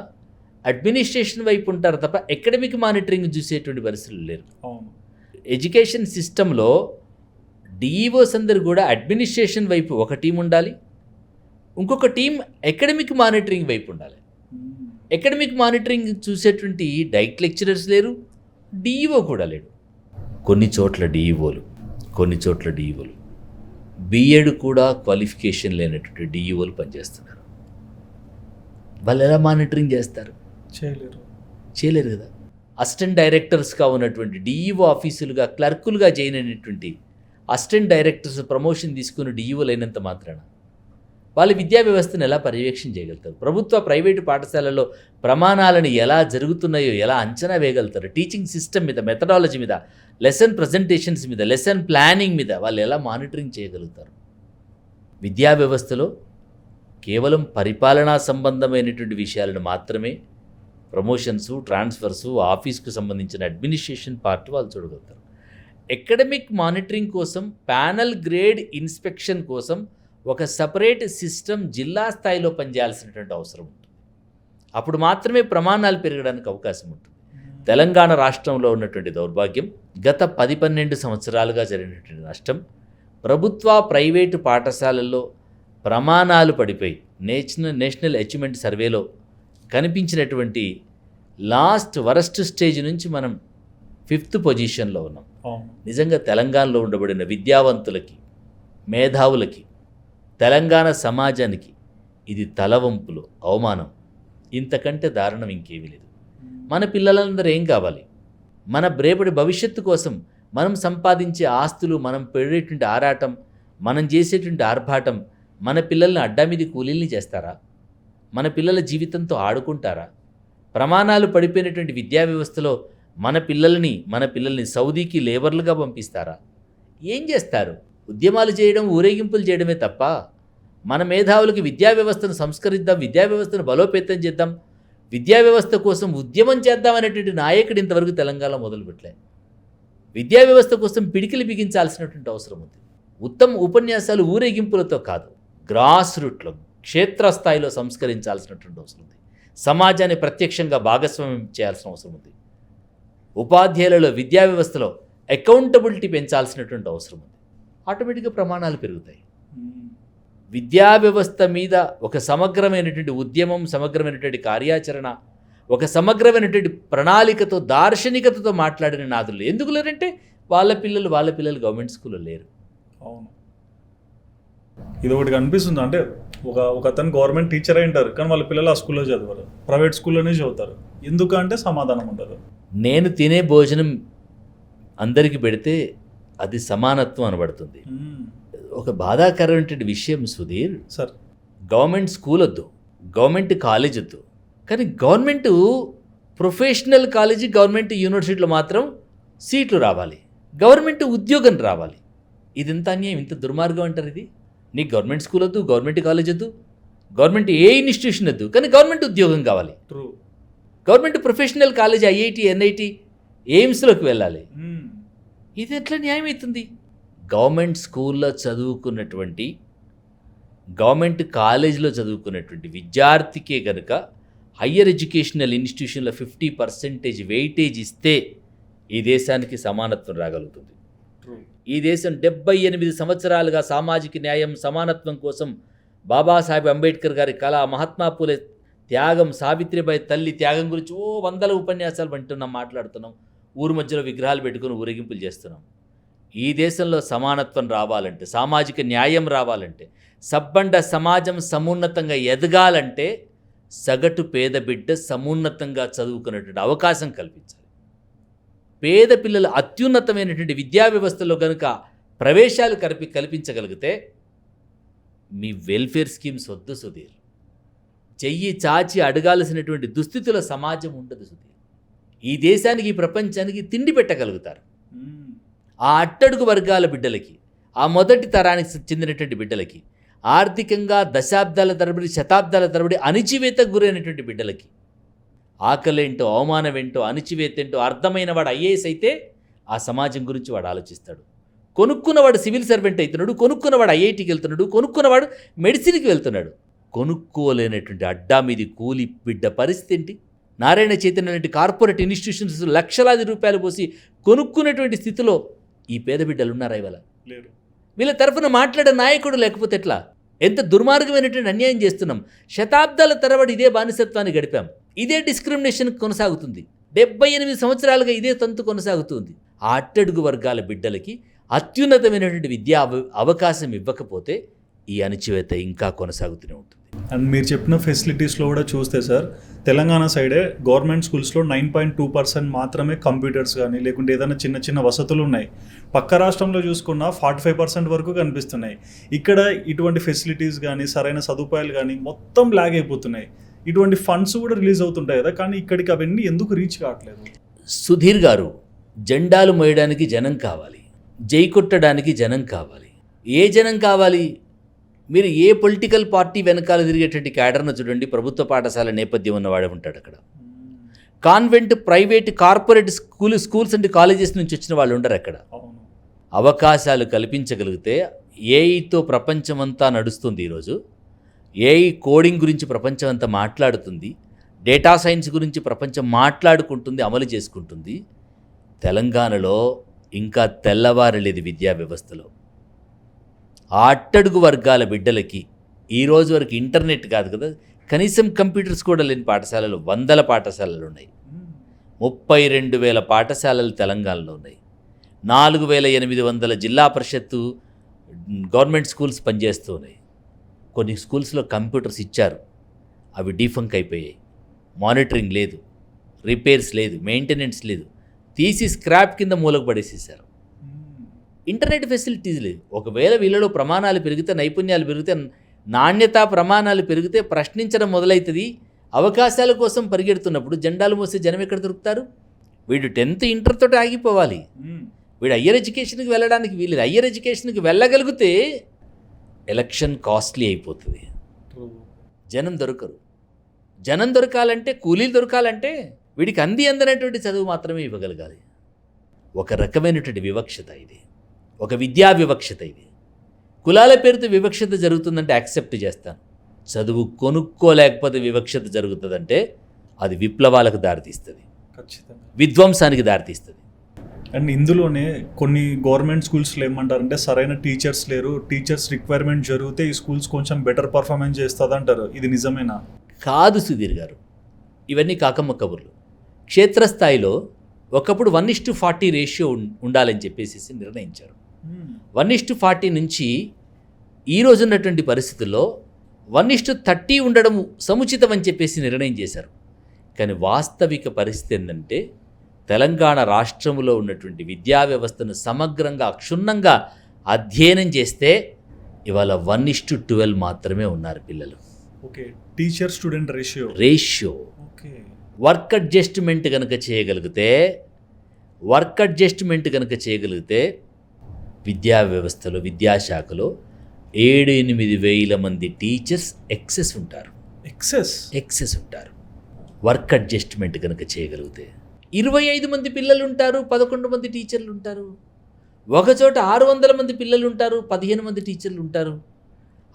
అడ్మినిస్ట్రేషన్ వైపు ఉంటారు తప్ప అకాడమిక్ మానిటరింగ్ చూసేటువంటి పరిస్థితులు లేరు. ఎడ్యుకేషన్ సిస్టంలో డిఈఓస్ అందరూ కూడా అడ్మినిస్ట్రేషన్ వైపు ఒక టీం ఉండాలి, ఇంకొక టీం అకాడమిక్ మానిటరింగ్ వైపు ఉండాలి. అకాడమిక్ మానిటరింగ్ చూసేటువంటి డైట్ లెక్చరర్స్ లేరు, డిఈఓ కూడా లేడు. కొన్ని చోట్ల డిఈఓలు బిఎడ్ కూడా క్వాలిఫికేషన్ లేనటువంటి డిఈఓలు పనిచేస్తున్నారు. వాళ్ళు ఎలా మానిటరింగ్ చేస్తారు? చేయలేరు కదా. అసిస్టెంట్ డైరెక్టర్స్గా ఉన్నటువంటి డిఈఓ ఆఫీసులుగా క్లర్కులుగా జాయిన్ అయినటువంటి అసిస్టెంట్ డైరెక్టర్స్ ప్రమోషన్ తీసుకుని డిఈఓలు అయినంత మాత్రాన వాళ్ళ విద్యా వ్యవస్థను ఎలా పర్యవేక్షణ చేయగలుగుతారు? ప్రభుత్వ ప్రైవేటు పాఠశాలల్లో ప్రమాణాలను ఎలా జరుగుతున్నాయో ఎలా అంచనా వేయగలుగుతారు? టీచింగ్ సిస్టమ్ మీద, మెథడాలజీ మీద, లెసన్ ప్రజెంటేషన్స్ మీద, లెసన్ ప్లానింగ్ మీద వాళ్ళు ఎలా మానిటరింగ్ చేయగలుగుతారు? విద్యా వ్యవస్థలో కేవలం పరిపాలనా సంబంధమైనటువంటి విషయాలను మాత్రమే ప్రమోషన్స్, ట్రాన్స్ఫర్సు, ఆఫీస్కు సంబంధించిన అడ్మినిస్ట్రేషన్ పార్ట్ వాళ్ళు చూడగలుగుతారు. అకాడమిక్ మానిటరింగ్ కోసం, ప్యానల్ గ్రేడ్ ఇన్స్పెక్షన్ కోసం ఒక సపరేట్ సిస్టమ్ జిల్లా స్థాయిలో పనిచేయాల్సినటువంటి అవసరం ఉంటుంది. అప్పుడు మాత్రమే ప్రమాణాలు పెరగడానికి అవకాశం ఉంటుంది. తెలంగాణ రాష్ట్రంలో ఉన్నటువంటి దౌర్భాగ్యం, గత 10-12 సంవత్సరాలుగా జరిగినటువంటి నష్టం, ప్రభుత్వ ప్రైవేటు పాఠశాలల్లో ప్రమాణాలు పడిపోయి నేషనల్ అచీవ్మెంట్ సర్వేలో కనిపించినటువంటి లాస్ట్ వరస్ట్ స్టేజ్ నుంచి మనం 5th పొజిషన్లో ఉన్నాం. నిజంగా తెలంగాణలో ఉండబడిన విద్యావంతులకి, మేధావులకి, తెలంగాణ సమాజానికి ఇది తలవంపులు, అవమానం. ఇంతకంటే దారుణం ఇంకేమీ లేదు. మన పిల్లలందరూ ఏం కావాలి? మన రేపటి భవిష్యత్తు కోసం మనం సంపాదించే ఆస్తులు, మనం పెరిగేటువంటి ఆరాటం, మనం చేసేటువంటి ఆర్భాటం మన పిల్లల్ని అడ్డా మీద కూలీల్ని చేస్తారా? మన పిల్లల జీవితంతో ఆడుకుంటారా? ప్రమాణాలు పడిపోయినటువంటి విద్యా వ్యవస్థలో మన పిల్లల్ని సౌదీకి లేబర్లుగా పంపిస్తారా? ఏం చేస్తారు? ఉద్యమాలు చేయడం, ఊరేగింపులు చేయడమే తప్ప మన మేధావులకి విద్యా వ్యవస్థను సంస్కరిద్దాం, విద్యా వ్యవస్థను బలోపేతం చేద్దాం, విద్యా వ్యవస్థ కోసం ఉద్యమం చేద్దాం అనేటువంటి నాయకుడు ఇంతవరకు తెలంగాణలో మొదలుపెట్టలే. విద్యా వ్యవస్థ కోసం పిడికిలి బిగించాల్సినటువంటి అవసరం ఉంది. ఉత్తమ ఉపన్యాసాలు ఊరేగింపులతో కాదు, గ్రాస్ రూట్లో, క్షేత్రస్థాయిలో సంస్కరించాల్సినటువంటి అవసరం ఉంది. సమాజాన్ని ప్రత్యక్షంగా భాగస్వామ్యం చేయాల్సిన అవసరం ఉంది. ఉపాధ్యాయులలో, విద్యా వ్యవస్థలో అకౌంటబిలిటీ పెంచాల్సినటువంటి అవసరం ఉంది. ఆటోమేటిక్గా ప్రమాణాలు పెరుగుతాయి. విద్యా వ్యవస్థ మీద ఒక సమగ్రమైనటువంటి ఉద్యమం, సమగ్రమైనటువంటి కార్యాచరణ, ఒక సమగ్రమైనటువంటి ప్రణాళికతో, దార్శనికతతో మాట్లాడిన నాదులు ఎందుకు లేరంటే వాళ్ళ పిల్లలు గవర్నమెంట్ స్కూల్లో లేరు. అవును, ఇది ఒకటి కనిపిస్తుంది. అంటే ఒక అతను గవర్నమెంట్ టీచర్ అయి ఉంటారు, కానీ వాళ్ళ పిల్లలు ఆ స్కూల్లో చదవరు, ప్రైవేట్ స్కూల్లోనే చదువుతారు. ఎందుకంటే సమాధానం ఉండదు. నేను తినే భోజనం అందరికీ పెడితే అది సమానత్వం అనబడుతుంది. ఒక బాధాకరమైనటువంటి విషయం సుధీర్ సార్, గవర్నమెంట్ స్కూల్ వద్దు, గవర్నమెంట్ కాలేజ్ వద్దు, కానీ గవర్నమెంట్ ప్రొఫెషనల్ కాలేజీ, గవర్నమెంట్ యూనివర్సిటీలో మాత్రం సీట్లు రావాలి, గవర్నమెంట్ ఉద్యోగం రావాలి. ఇది ఇంత అన్యాయం, ఇంత దుర్మార్గం అంటారు. ఇది నీకు గవర్నమెంట్ స్కూల్ వద్దు, గవర్నమెంట్ కాలేజ్ వద్దు, గవర్నమెంట్ ఏ ఇన్స్టిట్యూషన్ వద్దు, కానీ గవర్నమెంట్ ఉద్యోగం కావాలి. True. Government professional college, IIT, NIT, ఎయిమ్స్లోకి వెళ్ళాలి. ఇది ఎట్లా న్యాయం అవుతుంది? గవర్నమెంట్ స్కూల్లో చదువుకున్నటువంటి, గవర్నమెంట్ కాలేజీలో చదువుకున్నటువంటి విద్యార్థికే కనుక హయ్యర్ ఎడ్యుకేషనల్ ఇన్స్టిట్యూషన్లో 50% వెయిటేజ్ ఇస్తే ఈ దేశానికి సమానత్వం రాగలుగుతుంది. ఈ దేశం 78 సంవత్సరాలుగా సామాజిక న్యాయం, సమానత్వం కోసం బాబాసాహెబ్ అంబేద్కర్ గారి కళ, మహాత్మా పూలే త్యాగం, సావిత్రిబాయి తల్లి త్యాగం గురించి 100 ఉపన్యాసాలు వింటున్నాం, మాట్లాడుతున్నాం, ఊరు మధ్యలో విగ్రహాలు పెట్టుకుని ఊరేగింపులు చేస్తున్నాం. ఈ దేశంలో సమానత్వం రావాలంటే, సామాజిక న్యాయం రావాలంటే, సబ్బండ సమాజం సమున్నతంగా ఎదగాలంటే సగటు పేద బిడ్డ సమున్నతంగా చదువుకునేటువంటి అవకాశం కల్పించాలి. పేద పిల్లలు అత్యున్నతమైనటువంటి విద్యా వ్యవస్థలో కనుక ప్రవేశాలు కల్పించగలిగితే మీ వెల్ఫేర్ స్కీమ్స్ వద్దు సుధీర్. చెయ్యి చాచి అడగాల్సినటువంటి దుస్థితుల సమాజం ఉండదు సుధీర్. ఈ దేశానికి, ఈ ప్రపంచానికి తిండి పెట్టగలుగుతారు. ఆ అట్టడుగు వర్గాల బిడ్డలకి, ఆ మొదటి తరానికి చెందినటువంటి బిడ్డలకి, ఆర్థికంగా దశాబ్దాల తరబడి, శతాబ్దాల తరబడి అణిచివేతకు గురైనటువంటి బిడ్డలకి ఆకలేంటో, అవమానమేంటో, అణిచివేతేంటో అర్థమైన వాడు ఐఏఎస్ అయితే ఆ సమాజం గురించి వాడు ఆలోచిస్తాడు. కొనుక్కున్నవాడు సివిల్ సర్వెంట్ అవుతున్నాడు, కొనుక్కున్నవాడు ఐఐటికి వెళ్తున్నాడు, కొనుక్కున్నవాడు మెడిసిన్కి వెళ్తున్నాడు. కొనుక్కోలేనటువంటి అడ్డా మీది కూలి బిడ్డ పరిస్థితి ఏంటి? నారాయణ చైతన్య లాంటి కార్పొరేట్ ఇన్స్టిట్యూషన్స్ లక్షలాది రూపాయలు పోసి కొనుక్కున్నటువంటి స్థితిలో ఈ పేద బిడ్డలు ఉన్నారా ఇవాళ? లేరు. వీళ్ళ తరఫున మాట్లాడే నాయకుడు లేకపోతే ఎట్లా? ఎంత దుర్మార్గమైనటువంటి అన్యాయం చేస్తున్నాం. శతాబ్దాల తరబడి ఇదే బానిసత్వాన్ని గడిపాం, ఇదే డిస్క్రిమినేషన్ కొనసాగుతుంది. 78 సంవత్సరాలుగా ఇదే తంతు కొనసాగుతుంది. ఆ అట్టడుగు వర్గాల బిడ్డలకి, అత్యున్నతమైనటువంటి విద్యా అవకాశం ఇవ్వకపోతే ఈ అణచివేత ఇంకా కొనసాగుతూనే ఉంటుంది. అండ్ మీరు చెప్పిన ఫెసిలిటీస్లో కూడా చూస్తే సార్, తెలంగాణ సైడే గవర్నమెంట్ స్కూల్స్లో 9.2% మాత్రమే కంప్యూటర్స్ కానీ లేకుంటే ఏదైనా చిన్న చిన్న వసతులు ఉన్నాయి. పక్క రాష్ట్రంలో చూసుకున్న 45% వరకు కనిపిస్తున్నాయి. ఇక్కడ ఇటువంటి ఫెసిలిటీస్ కానీ సరైన సదుపాయాలు కానీ మొత్తం ల్యాగ్ అయిపోతున్నాయి. ఇటువంటి ఫండ్స్ కూడా రిలీజ్ అవుతుంటాయి కదా, కానీ ఇక్కడికి అవన్నీ ఎందుకు రీచ్ కావట్లేదు? సుధీర్ గారు, జెండాలు మోయడానికి జనం కావాలి, జై కొట్టడానికి జనం కావాలి. ఏ జనం కావాలి? మీరు ఏ పొలిటికల్ పార్టీ వెనకాల తిరిగేటువంటి క్యాడర్ను చూడండి, ప్రభుత్వ పాఠశాల నేపథ్యం ఉన్నవాడే ఉంటాడు అక్కడ. Convent, private, corporate schools and colleges నుంచి వచ్చిన వాళ్ళు ఉండరు అక్కడ. అవకాశాలు కల్పించగలిగితే ఏఐతో ప్రపంచమంతా నడుస్తుంది. ఈరోజు ఏఐ కోడింగ్ గురించి ప్రపంచం అంతా మాట్లాడుతుంది, డేటా సైన్స్ గురించి ప్రపంచం మాట్లాడుకుంటుంది, అమలు చేసుకుంటుంది. తెలంగాణలో ఇంకా తెల్లవారలేదు విద్యా వ్యవస్థలో. ఆ అట్టడుగు వర్గాల బిడ్డలకి ఈరోజు వరకు ఇంటర్నెట్ కాదు కదా, కనీసం కంప్యూటర్స్ కూడా లేని పాఠశాలలు వందల పాఠశాలలు ఉన్నాయి. 32,000 పాఠశాలలు తెలంగాణలో ఉన్నాయి. 4,800 జిల్లా పరిషత్తు గవర్నమెంట్ స్కూల్స్ పనిచేస్తూ ఉన్నాయి. కొన్ని స్కూల్స్లో కంప్యూటర్స్ ఇచ్చారు, అవి డీఫంక్ అయిపోయాయి. మానిటరింగ్ లేదు, రిపేర్స్ లేదు, మెయింటెనెన్స్ లేదు, తీసి స్క్రాప్ కింద మూలకు పడేసేసారు. ఇంటర్నెట్ ఫెసిలిటీస్ లేదు. ఒకవేళ వీళ్ళలో ప్రమాణాలు పెరిగితే, నైపుణ్యాలు పెరిగితే, నాణ్యతా ప్రమాణాలు పెరిగితే ప్రశ్నించడం మొదలవుతుంది. అవకాశాల కోసం పరిగెడుతున్నప్పుడు జెండాలు మోసే జనం ఎక్కడ దొరుకుతారు? వీడు 10th ఇంటర్ తోటి ఆగిపోవాలి. వీడు హయ్యర్ ఎడ్యుకేషన్కి వెళ్ళడానికి వీళ్ళు హయ్యర్ ఎడ్యుకేషన్కి వెళ్ళగలిగితే ఎలక్షన్ కాస్ట్లీ అయిపోతుంది. జనం దొరకరు. జనం దొరకాలంటే, కూలీలు దొరకాలంటే వీడికి అందనటువంటి చదువు మాత్రమే ఇవ్వగలగాలి. ఒక రకమైనటువంటి వివక్షత ఇది, ఒక విద్యా వివక్షత ఇది. కులాల పేరుతో వివక్షత జరుగుతుందంటే యాక్సెప్ట్ చేస్తాను. చదువు కొనుక్కోలేకపోతే వివక్షత జరుగుతుందంటే అది విప్లవాలకు దారితీస్తుంది, ఖచ్చితంగా విధ్వంసానికి దారితీస్తుంది. అండ్ ఇందులోనే కొన్ని గవర్నమెంట్ స్కూల్స్లో ఏమంటారంటే సరైన టీచర్స్ లేరు, టీచర్స్ రిక్వైర్మెంట్ జరిగితే ఈ స్కూల్స్ కొంచెం బెటర్ పర్ఫార్మెన్స్ చేస్తుంది అంటారు. ఇది నిజమేనా? కాదు సుధీర్ గారు, ఇవన్నీ కాకమ్మ కబుర్లు. క్షేత్రస్థాయిలో ఒకప్పుడు 1:40 రేషియో ఉండాలని చెప్పేసి నిర్ణయించారు. 1:40 నుంచి ఈ రోజున్నటువంటి పరిస్థితుల్లో 1:30 ఉండడం సముచితం అని చెప్పేసి నిర్ణయం చేశారు. కానీ వాస్తవిక పరిస్థితి ఏంటంటే తెలంగాణ రాష్ట్రంలో ఉన్నటువంటి విద్యా వ్యవస్థను సమగ్రంగా క్షుణ్ణంగా అధ్యయనం చేస్తే ఇవాళ 1:12 మాత్రమే ఉన్నారు పిల్లలు. Okay, teacher student ratio. Okay, work adjustment కనుక చేయగలిగితే విద్యా వ్యవస్థలో, విద్యాశాఖలో 7-8 వేల మంది టీచర్స్ ఎక్సెస్ ఉంటారు. వర్క్ అడ్జస్ట్మెంట్ కనుక చేయగలిగితే 25 మంది పిల్లలు ఉంటారు, 11 మంది టీచర్లు ఉంటారు. ఒకచోట 600 మంది పిల్లలు ఉంటారు, 15 మంది టీచర్లు ఉంటారు.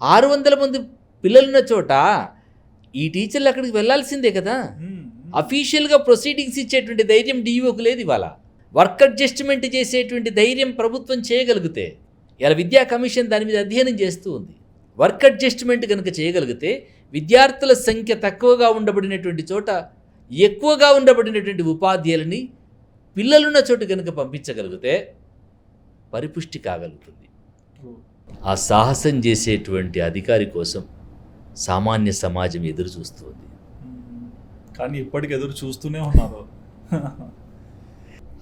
600 మంది పిల్లలున్న చోట ఈ టీచర్లు అక్కడికి వెళ్ళాల్సిందే కదా. అఫీషియల్గా ప్రొసీడింగ్స్ ఇచ్చేటువంటి ధైర్యం డిఈఓకి లేదు ఇవాళ. వర్క్ అడ్జస్ట్మెంట్ చేసేటువంటి ధైర్యం ప్రభుత్వం చేయగలిగితే, ఇలా విద్యా కమిషన్ దాని మీద అధ్యయనం చేస్తూ ఉంది. వర్క్ అడ్జస్ట్మెంట్ కనుక చేయగలిగితే విద్యార్థుల సంఖ్య తక్కువగా ఉండబడినటువంటి చోట ఎక్కువగా ఉండబడినటువంటి ఉపాధ్యాయులని పిల్లలున్న చోటు కనుక పంపించగలిగితే పరిపుష్టి కాగలుగుతుంది. ఆ సాహసం చేసేటువంటి అధికారి కోసం సామాన్య సమాజం ఎదురు చూస్తుంది. కానీ ఇప్పటికి ఎదురు చూస్తూనే ఉన్నారు.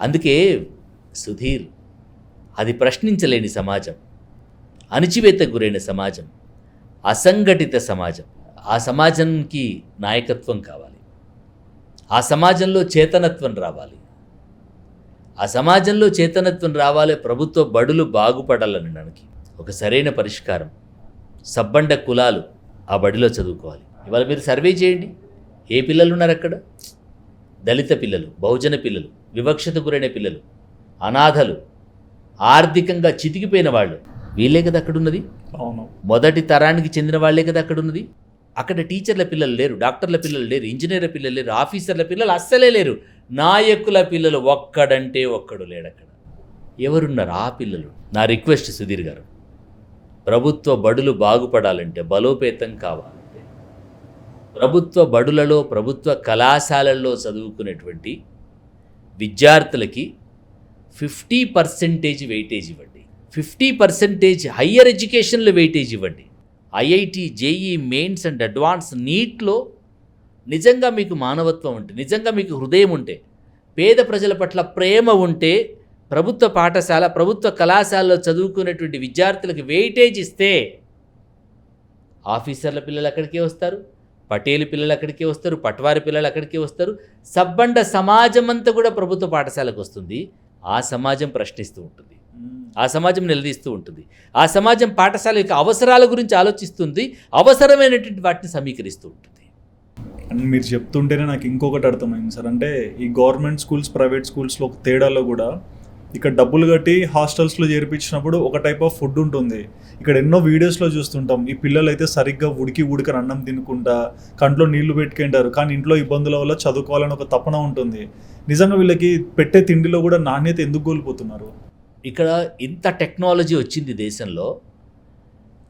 అందుకే సుధీర్, అది ప్రశ్నించలేని సమాజం, అణచివేతకు గురైన సమాజం, అసంఘటిత సమాజం. ఆ సమాజానికి నాయకత్వం కావాలి, ఆ సమాజంలో చేతనత్వం రావాలి. ప్రభుత్వ బడులు బాగుపడాలనడానికి ఒక సరైన పరిష్కారం, సబ్బండ కులాలు ఆ బడిలో చదువుకోవాలి. ఇవాళ మీరు సర్వే చేయండి, ఏ పిల్లలు ఉన్నారు అక్కడ? దళిత పిల్లలు, బహుజన పిల్లలు, వివక్షత గురైన పిల్లలు, అనాథలు, ఆర్థికంగా చితికిపోయిన వాళ్ళు, వీళ్ళే కదా అక్కడున్నది. అవును, మొదటి తరానికి చెందిన వాళ్ళే కదా అక్కడున్నది. అక్కడ టీచర్ల పిల్లలు లేరు, డాక్టర్ల పిల్లలు లేరు, ఇంజనీర్ల పిల్లలు లేరు, ఆఫీసర్ల పిల్లలు అస్సలే లేరు, నాయకుల పిల్లలు ఒక్కడంటే ఒక్కడు లేడక్కడ. ఎవరున్నారు ఆ పిల్లలు? నా రిక్వెస్ట్ సుధీర్ గారు, ప్రభుత్వ బడులు బాగుపడాలంటే, బలోపేతం కావాలంటే, ప్రభుత్వ బడులలో, ప్రభుత్వ కళాశాలల్లో చదువుకునేటువంటి విద్యార్థులకి 50% వెయిటేజ్ ఇవ్వండి. 50% హయ్యర్ ఎడ్యుకేషన్లో వెయిటేజ్ ఇవ్వండి. IIT, JEE, mains and advance, నీట్లో నిజంగా మీకు మానవత్వం ఉంటే, నిజంగా మీకు హృదయం ఉంటే, పేద ప్రజల పట్ల ప్రేమ ఉంటే, ప్రభుత్వ పాఠశాల, ప్రభుత్వ కళాశాలలో చదువుకునేటువంటి విద్యార్థులకు వెయిటేజ్ ఇస్తే ఆఫీసర్ల పిల్లలు అక్కడికే వస్తారు, పటేలు పిల్లలు అక్కడికే వస్తారు, పట్వారి పిల్లలు అక్కడికే వస్తారు. సబ్బండ సమాజం అంతా కూడా ప్రభుత్వ పాఠశాలకు వస్తుంది. ఆ సమాజం ప్రశ్నిస్తూ ఉంటుంది, ఆ సమాజం నిలదీస్తూ ఉంటుంది, ఆ సమాజం పాఠశాల యొక్క అవసరాల గురించి ఆలోచిస్తుంది, అవసరమైనటువంటి వాటిని సమీకరిస్తూ ఉంటుంది. అండ్ మీరు చెప్తుంటేనే నాకు ఇంకొకటి అర్థమైంది సార్. అంటే ఈ గవర్నమెంట్ స్కూల్స్, ప్రైవేట్ స్కూల్స్లో ఒక తేడాలో కూడా ఇక్కడ డబ్బులు కట్టి హాస్టల్స్లో చేర్పించినప్పుడు ఒక టైప్ ఆఫ్ ఫుడ్ ఉంటుంది. ఇక్కడ ఎన్నో వీడియోస్లో చూస్తుంటాం, ఈ పిల్లలు అయితే సరిగ్గా ఉడికని అన్నం తినుకుంటా కంట్లో నీళ్లు పెట్టుకుంటారు, కానీ ఇంట్లో ఇబ్బందుల వల్ల చదువుకోవాలని ఒక తపన ఉంటుంది. నిజంగా వీళ్ళకి పెట్టే తిండిలో కూడా నాణ్యత ఎందుకు కోల్పోతున్నారు? ఇక్కడ ఇంత టెక్నాలజీ వచ్చింది దేశంలో,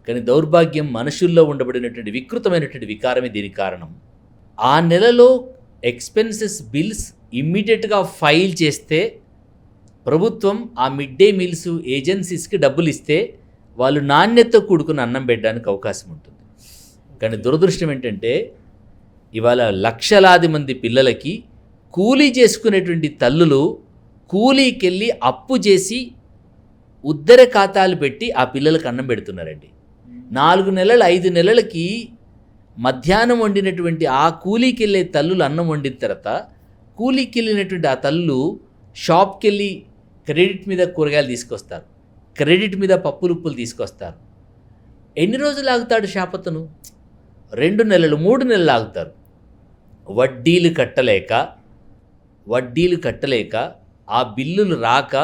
కానీ దౌర్భాగ్యం మనుషుల్లో ఉండబడినటువంటి వికృతమైనటువంటి వికారమే దీనికి కారణం. ఆ నెలలో ఎక్స్పెన్సెస్ బిల్స్ ఇమ్మీడియట్గా ఫైల్ చేస్తే ప్రభుత్వం ఆ మిడ్ డే మీల్స్ ఏజెన్సీస్కి డబ్బులు ఇస్తే వాళ్ళు నాణ్యతతో కూడుకున్న అన్నం పెట్టడానికి అవకాశం ఉంటుంది. కానీ దురదృష్టం ఏంటంటే ఇవాళ లక్షలాది మంది పిల్లలకి కూలీ చేసుకునేటువంటి తల్లులు కూలీకి వెళ్ళి అప్పు చేసి ఉద్దర ఖాతాలు పెట్టి ఆ పిల్లలకు అన్నం పెడుతున్నారండి. 4 నెలలు 5 నెలలకి మధ్యాహ్నం వండినటువంటి ఆ కూలీకి వెళ్ళే తల్లులు అన్నం వండిన తర్వాత కూలీకి వెళ్ళినటువంటి ఆ తల్లు షాప్కి వెళ్ళి క్రెడిట్ మీద కూరగాయలు తీసుకొస్తారు, క్రెడిట్ మీద పప్పులు ఉప్పులు తీసుకొస్తారు. ఎన్ని రోజులు ఆగుతాడు షాపతను? 2 నెలలు 3 నెలలు ఆగుతారు. వడ్డీలు కట్టలేక ఆ బిల్లులు రాక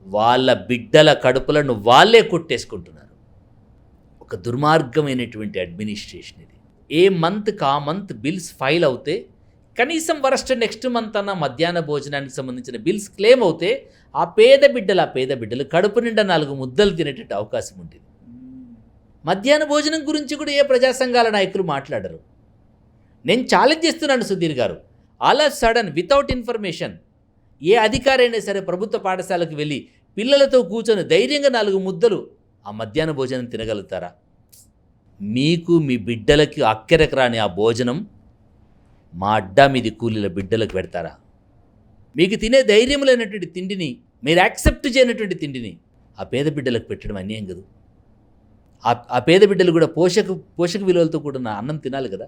వాళ్ళ బిడ్డల కడుపులను వాళ్ళే కొట్టేసుకుంటున్నారు. ఒక దుర్మార్గమైనటువంటి అడ్మినిస్ట్రేషన్ ఇది. ఏ మంత్కి ఆ మంత్ బిల్స్ ఫైల్ అవుతే, కనీసం వరస్ట్ నెక్స్ట్ మంత్ అన్న మధ్యాహ్న భోజనానికి సంబంధించిన బిల్స్ క్లెయిమ్ అవుతే ఆ పేద బిడ్డలు కడుపు నిండా 4 ముద్దలు తినేటట్టు అవకాశం ఉంటుంది. మధ్యాహ్న భోజనం గురించి కూడా ఏ ప్రజా సంఘాల నాయకులు మాట్లాడరు. నేను ఛాలెంజ్ చేస్తున్నాను సుధీర్ గారు, all of sudden without information ఏ అధికారి అయినా సరే ప్రభుత్వ పాఠశాలకు వెళ్ళి పిల్లలతో కూర్చొని ధైర్యంగా 4 ముద్దలు ఆ మధ్యాహ్న భోజనం తినగలుగుతారా? మీకు మీ బిడ్డలకి అక్కరకు రాని ఆ భోజనం మా అడ్డా మీది కూలీల బిడ్డలకు పెడతారా? మీకు తినే ధైర్యం లేనటువంటి తిండిని, మీరు యాక్సెప్ట్ చేయనటువంటి తిండిని ఆ పేద బిడ్డలకు పెట్టడం అన్యాయం కదా. ఆ పేద బిడ్డలు కూడా పోషక విలువలతో కూడిన అన్నం తినాలి కదా.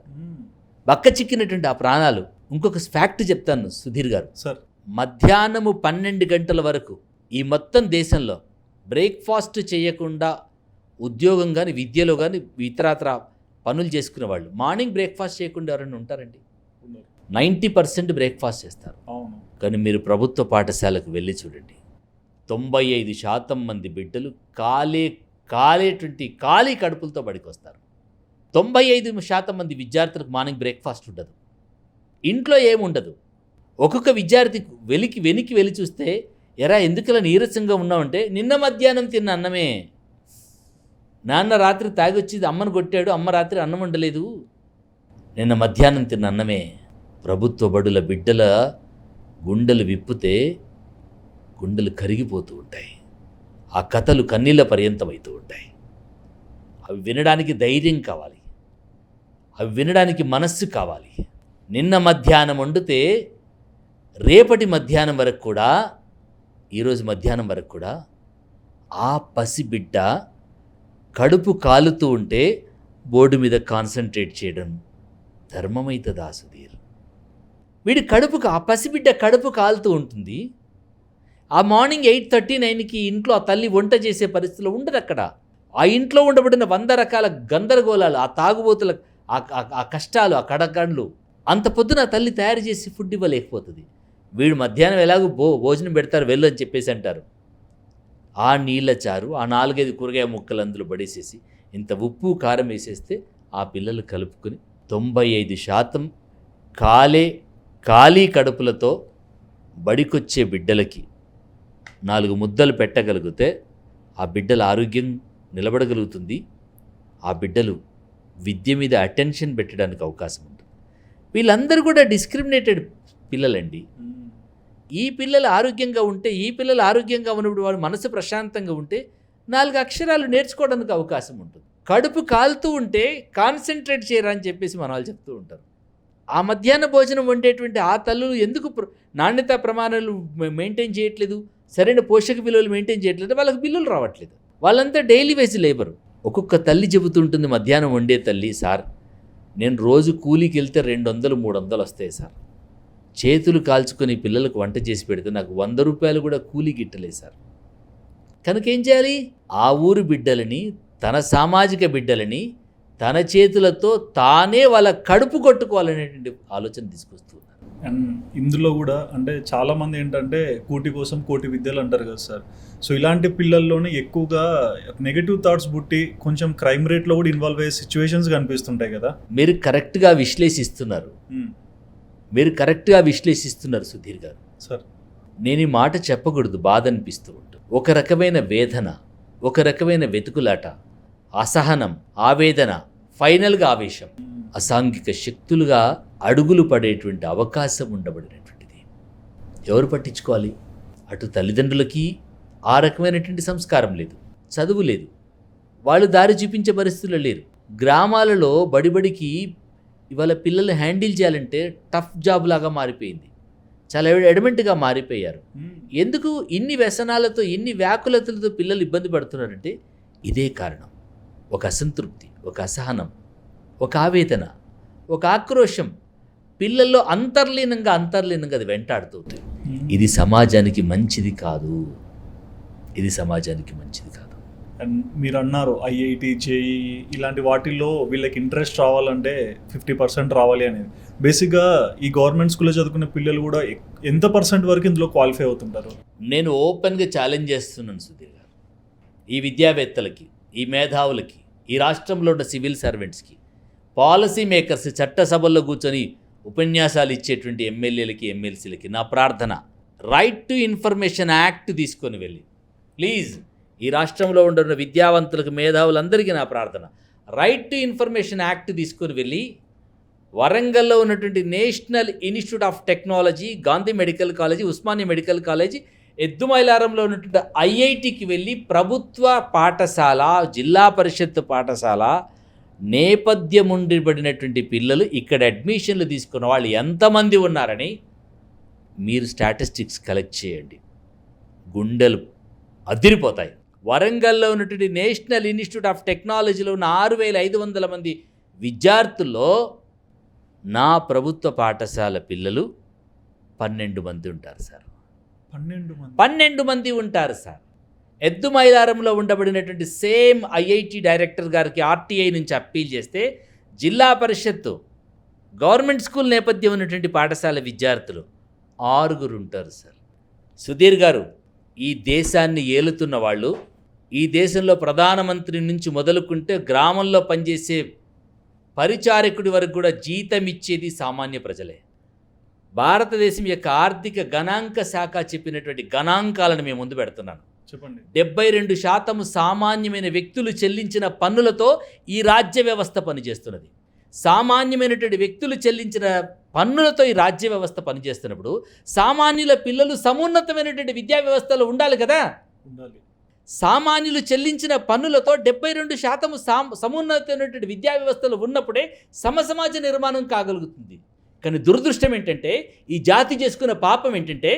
బక్క చిక్కినటువంటి ఆ ప్రాణాలు. ఇంకొక ఫ్యాక్ట్ చెప్తాను సుధీర్ గారు సార్. మధ్యాహ్నము 12 గంటల వరకు ఈ మొత్తం దేశంలో బ్రేక్ఫాస్ట్ చేయకుండా ఉద్యోగం కానీ విద్యలో కానీ ఇతరత్ర పనులు చేసుకునే వాళ్ళు మార్నింగ్ బ్రేక్ఫాస్ట్ చేయకుండా ఎవరైనా ఉంటారండి? 90% బ్రేక్ఫాస్ట్ చేస్తారు. కానీ మీరు ప్రభుత్వ పాఠశాలకు వెళ్ళి చూడండి, 95% మంది బిడ్డలు ఖాళీ కడుపులతో బడికి వస్తారు. 95% మంది విద్యార్థులకు మార్నింగ్ బ్రేక్ఫాస్ట్ ఉండదు, ఇంట్లో ఏముండదు. ఒక్కొక్క విద్యార్థి వెనక్కి వెళ్ళి చూస్తే, ఎరా ఎందుకలా నీరసంగా ఉన్నావంటే, నిన్న మధ్యాహ్నం తిన్న అన్నమే, నాన్న రాత్రి తాగొచ్చి అమ్మను కొట్టాడు, అమ్మ రాత్రి అన్నం వండలేదు, నిన్న మధ్యాహ్నం తిన్న అన్నమే. ప్రభుత్వ బడుల బిడ్డల గుండెలు విప్పితే గుండెలు కరిగిపోతూ ఉంటాయి. ఆ కథలు కన్నీళ్ళ పర్యంతమవుతూ ఉంటాయి. అవి వినడానికి ధైర్యం కావాలి, అవి వినడానికి మనస్సు కావాలి. నిన్న మధ్యాహ్నం వండితే రేపటి మధ్యాహ్నం వరకు కూడా, ఈరోజు మధ్యాహ్నం వరకు కూడా ఆ పసిబిడ్డ కడుపు కాలుతూ ఉంటే బోర్డు మీద కాన్సన్ట్రేట్ చేయడం ధర్మమైతుందా సుధీర్? ఆ పసిబిడ్డ కడుపు కాలుతూ ఉంటుంది. ఆ మార్నింగ్ 8:39కి ఇంట్లో ఆ తల్లి వంట చేసే పరిస్థితిలో ఉండదు. అక్కడ ఆ ఇంట్లో ఉండబడిన 100 రకాల గందరగోళాలు, ఆ తాగుబోతుల ఆ కష్టాలు, ఆ కడగండ్లు, అంత పొద్దున ఆ తల్లి తయారు చేసి ఫుడ్ ఇవ్వలేకపోతుంది. వీడు మధ్యాహ్నం ఎలాగో భోజనం పెడతారు వెళ్ళు అని చెప్పేసి అంటారు. ఆ నీళ్ళ చారు, ఆ 4-5 కూరగాయ ముక్కలు అందులో పడేసేసి ఇంత ఉప్పు కారం వేసేస్తే ఆ పిల్లలు కలుపుకొని 95% ఖాళీ కడుపులతో బడికొచ్చే బిడ్డలకి 4 ముద్దలు పెట్టగలిగితే ఆ బిడ్డల ఆరోగ్యం నిలబడగలుగుతుంది. ఆ బిడ్డలు విద్య మీద అటెన్షన్ పెట్టడానికి అవకాశం ఉంటుంది. వీళ్ళందరూ కూడా డిస్క్రిమినేటెడ్ పిల్లలండి. ఈ పిల్లలు ఆరోగ్యంగా ఉంటే, ఈ పిల్లలు ఆరోగ్యంగా ఉన్నప్పుడు వాడు మనసు ప్రశాంతంగా ఉంటే 4 అక్షరాలు నేర్చుకోవడానికి అవకాశం ఉంటుంది. కడుపు కాలుతూ ఉంటే కాన్సన్ట్రేట్ చేయరా అని చెప్పేసి మన వాళ్ళు చెప్తూ ఉంటారు. ఆ మధ్యాహ్న భోజనం వండేటువంటి ఆ తల్లులు ఎందుకు నాణ్యతా ప్రమాణాలు మెయింటైన్ చేయట్లేదు, సరైన పోషక విలువలు మెయింటైన్ చేయట్లేదు, వాళ్ళకి బిల్లులు రావట్లేదు. వాళ్ళంతా డైలీ వేజ్ లేబరు. ఒక్కొక్క తల్లి చెబుతుంటుంది, మధ్యాహ్నం వండే తల్లి, సార్ నేను రోజు కూలీకి వెళ్తే 200-300 వస్తాయి సార్, చేతులు కాల్చుకొని పిల్లలకు వంట చేసి పెడితే నాకు 100 రూపాయలు కూడా కూలీ గిట్టలేదు సార్. కనుక ఏం చేయాలి? ఆ ఊరు బిడ్డలని, తన సామాజిక బిడ్డలని తన చేతులతో తానే వాళ్ళ కడుపు కొట్టుకోవాలనేటువంటి ఆలోచన తీసుకొస్తున్నారు. అండ్ ఇందులో కూడా అంటే చాలామంది ఏంటంటే కూటి కోసం కోటి విద్యలు అంటారు కదా సార్. సో ఇలాంటి పిల్లల్లోనే ఎక్కువగా నెగటివ్ థాట్స్ పుట్టి కొంచెం క్రైమ్ రేట్లో కూడా ఇన్వాల్వ్ అయ్యే సిచ్యువేషన్స్ కనిపిస్తుంటాయి కదా. మీరు కరెక్ట్గా విశ్లేషిస్తున్నారు, సుధీర్ గారు. సార్ నేను ఈ మాట చెప్పకూడదు, బాధ అనిపిస్తూ ఉంటుంది. ఒక రకమైన వేదన, ఒక రకమైన వెతుకులాట, అసహనం, ఆవేదన, ఫైనల్గా ఆవేశం, అసాంఘిక శక్తులుగా అడుగులు పడేటువంటి అవకాశం ఉండబడినటువంటిది. ఎవరు పట్టించుకోవాలి? అటు తల్లిదండ్రులకి ఆ రకమైనటువంటి సంస్కారం లేదు, చదువు లేదు, వాళ్ళు దారి చూపించే పరిస్థితుల్లో లేరు. గ్రామాలలో బడిబడికి ఇవాళ పిల్లలు హ్యాండిల్ చేయాలంటే టఫ్ జాబ్ లాగా మారిపోయింది, చాలా ఎడమెంట్గా మారిపోయారు. ఎందుకు ఇన్ని వ్యసనాలతో, ఇన్ని వ్యాకులతలతో పిల్లలు ఇబ్బంది పడుతున్నారంటే ఇదే కారణం. ఒక అసంతృప్తి, ఒక అసహనం, ఒక ఆవేదన, ఒక ఆక్రోశం పిల్లల్లో అంతర్లీనంగా అది వెంటాడుతుంది. ఇది సమాజానికి మంచిది కాదు, ఇది సమాజానికి మంచిది కాదు. అండ్ మీరు అన్నారు ఐఐటి, జేఈ ఇలాంటి వాటిల్లో వీళ్ళకి ఇంట్రెస్ట్ రావాలంటే 50% రావాలి అనేది. బేసిక్గా ఈ గవర్నమెంట్ స్కూల్లో చదువుకునే పిల్లలు కూడా ఎంత పర్సెంట్ వరకు ఇందులో క్వాలిఫై అవుతుంటారు? నేను ఓపెన్గా ఛాలెంజ్ చేస్తున్నాను సుధీర్ గారు, ఈ విద్యావేత్తలకి, ఈ మేధావులకి, ఈ రాష్ట్రంలో ఉన్న సివిల్ సర్వెంట్స్కి, పాలసీ మేకర్స్, చట్టసభల్లో కూర్చొని ఉపన్యాసాలు ఇచ్చేటువంటి ఎమ్మెల్యేలకి, ఎమ్మెల్సీలకి నా ప్రార్థన, రైట్ టు ఇన్ఫర్మేషన్ యాక్ట్ తీసుకొని వెళ్ళి, ప్లీజ్ ఈ రాష్ట్రంలో ఉంటున్న విద్యావంతులకు, మేధావులందరికీ నా ప్రార్థన, రైట్ టు ఇన్ఫర్మేషన్ యాక్ట్ తీసుకొని వెళ్ళి వరంగల్లో ఉన్నటువంటి national institute of technology, Gandhi medical college, Osmania medical college, ఎద్దుమైలారంలో ఉన్నటువంటి ఐఐటికి వెళ్ళి ప్రభుత్వ పాఠశాల, జిల్లా పరిషత్ పాఠశాల నేపథ్యం ఉండిబడినటువంటి పిల్లలు ఇక్కడ అడ్మిషన్లు తీసుకున్న వాళ్ళు ఎంతమంది ఉన్నారని మీరు స్టాటిస్టిక్స్ కలెక్ట్ చేయండి. గుండెలు అదిరిపోతాయి. వరంగల్లో ఉన్నటువంటి నేషనల్ ఇన్స్టిట్యూట్ ఆఫ్ టెక్నాలజీలో ఉన్న 6,500 మంది విద్యార్థుల్లో నా ప్రభుత్వ పాఠశాల పిల్లలు 12 మంది ఉంటారు సార్. 12 మంది ఉంటారు సార్. ఎద్దుమైలారంలో ఉండబడినటువంటి సేమ్ ఐఐటి డైరెక్టర్ గారికి ఆర్టీఐ నుంచి అప్పీల్ చేస్తే జిల్లా పరిషత్తు గవర్నమెంట్ స్కూల్ నేపథ్యం ఉన్నటువంటి పాఠశాల విద్యార్థులు 6 ఉంటారు సార్. సుధీర్ గారు, ఈ దేశాన్ని ఏలుతున్న వాళ్ళు, ఈ దేశంలో ప్రధానమంత్రి నుంచి మొదలుకుంటే గ్రామంలో పనిచేసే పరిచారకుడి వరకు కూడా జీతం ఇచ్చేది సామాన్య ప్రజలే. భారతదేశం యొక్క ఆర్థిక గణాంక శాఖ చెప్పినటువంటి గణాంకాలను మేము ముందు పెడుతున్నాను. చెప్పండి. 72% సామాన్యమైన వ్యక్తులు చెల్లించిన పన్నులతో ఈ రాజ్య వ్యవస్థ పనిచేస్తున్నది. సామాన్యమైనటువంటి వ్యక్తులు చెల్లించిన పన్నులతో ఈ రాజ్య వ్యవస్థ పనిచేస్తున్నప్పుడు సామాన్యుల పిల్లలు సమున్నతమైనటువంటి విద్యా వ్యవస్థలో ఉండాలి కదా. సామాన్యులు చెల్లించిన పన్నులతో 72% సమున్నతమైనటువంటి విద్యా వ్యవస్థలో ఉన్నప్పుడే సమసమాజ నిర్మాణం కాగలుగుతుంది. కానీ దురదృష్టం ఏంటంటే, ఈ జాతి చేసుకున్న పాపం ఏంటంటే,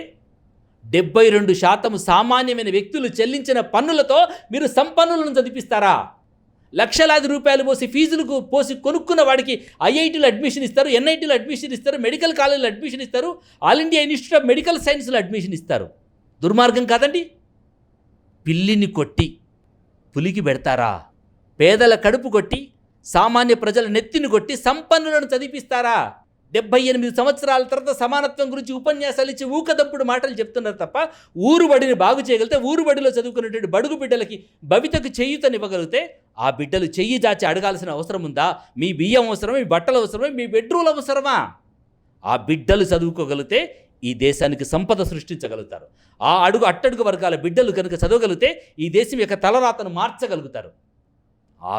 72% సామాన్యమైన వ్యక్తులు చెల్లించిన పన్నులతో మీరు సంపన్నులను చదివిస్తారా? లక్షలాది రూపాయలు ఫీజులకు పోసి కొనుక్కున్న వాడికి ఐఐటీలో అడ్మిషన్ ఇస్తారు, ఎన్ఐటీలో అడ్మిషన్ ఇస్తారు, మెడికల్ కాలేజీలో అడ్మిషన్ ఇస్తారు, all India institute of medical సైన్స్లో అడ్మిషన్ ఇస్తారు. దుర్మార్గం కాదండి? పిల్లిని కొట్టి పులికి పెడతారా? పేదల కడుపు కొట్టి, సామాన్య ప్రజల నెత్తిని కొట్టి సంపన్నులను చదివిస్తారా? 78 సంవత్సరాల తర్వాత సమానత్వం గురించి ఉపన్యాసాలు ఇచ్చి ఊకదంపుడు మాటలు చెప్తున్నారు తప్ప, ఊరుబడిని బాగు చేయగలిగితే, ఊరుబడిలో చదువుకున్నటువంటి బడుగు బిడ్డలకి భవితకు చేయూతనివ్వగలిగితే ఆ బిడ్డలు చెయ్యి చాచి అడగాల్సిన అవసరం ఉందా? మీ బియ్యం అవసరమా? మీ బట్టలు అవసరమా? మీ బెడ్రూమ్లు అవసరమా? ఆ బిడ్డలు చదువుకోగలిగితే ఈ దేశానికి సంపద సృష్టించగలుగుతారు. ఆ అట్టడుగు వర్గాల బిడ్డలు కనుక చదవగలిగితే ఈ దేశం యొక్క తలరాతను మార్చగలుగుతారు. ఆ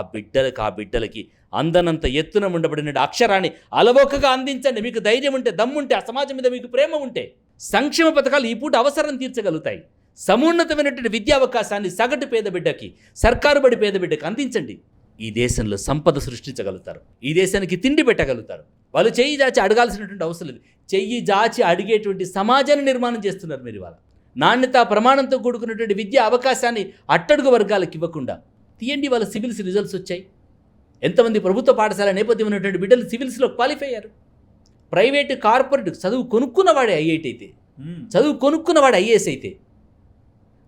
బిడ్డలకి అందనంత ఎత్తున ఉండబడిన అక్షరాన్ని అలవోకగా అందించండి. మీకు ధైర్యం ఉంటే, దమ్ముంటే, ఆ సమాజం మీద మీకు ప్రేమ ఉంటే సంక్షేమ పథకాలు ఈ పూట అవసరం తీర్చగలుగుతాయి. సమున్నతమైనటువంటి విద్యా అవకాశాన్ని సగటు పేద బిడ్డకి, సర్కారు బడి పేద బిడ్డకి అందించండి. ఈ దేశంలో సంపద సృష్టించగలుగుతారు, ఈ దేశానికి తిండి పెట్టగలుగుతారు. వాళ్ళు చెయ్యి జాచి అడగాల్సినటువంటి అవసరం లేదు. చెయ్యి జాచి అడిగేటువంటి సమాజాన్ని నిర్మాణం చేస్తున్నారు మీరు ఇవాళ. నాణ్యత ప్రమాణంతో కూడుకున్నటువంటి విద్యా అవకాశాన్ని అట్టడుగు వర్గాలకు ఇవ్వకుండా తీయండి. వాళ్ళ సివిల్స్ రిజల్ట్స్ వచ్చాయి. ఎంతమంది ప్రభుత్వ పాఠశాల నేపథ్యం ఉన్నటువంటి బిడ్డలు సివిల్స్లో క్వాలిఫై అయ్యారు. ప్రైవేటు కార్పొరేట్ చదువు కొనుక్కున్నవాడే ఐఐటి అయితే, చదువు కొనుక్కున్నవాడు ఐఏఎస్ అయితే,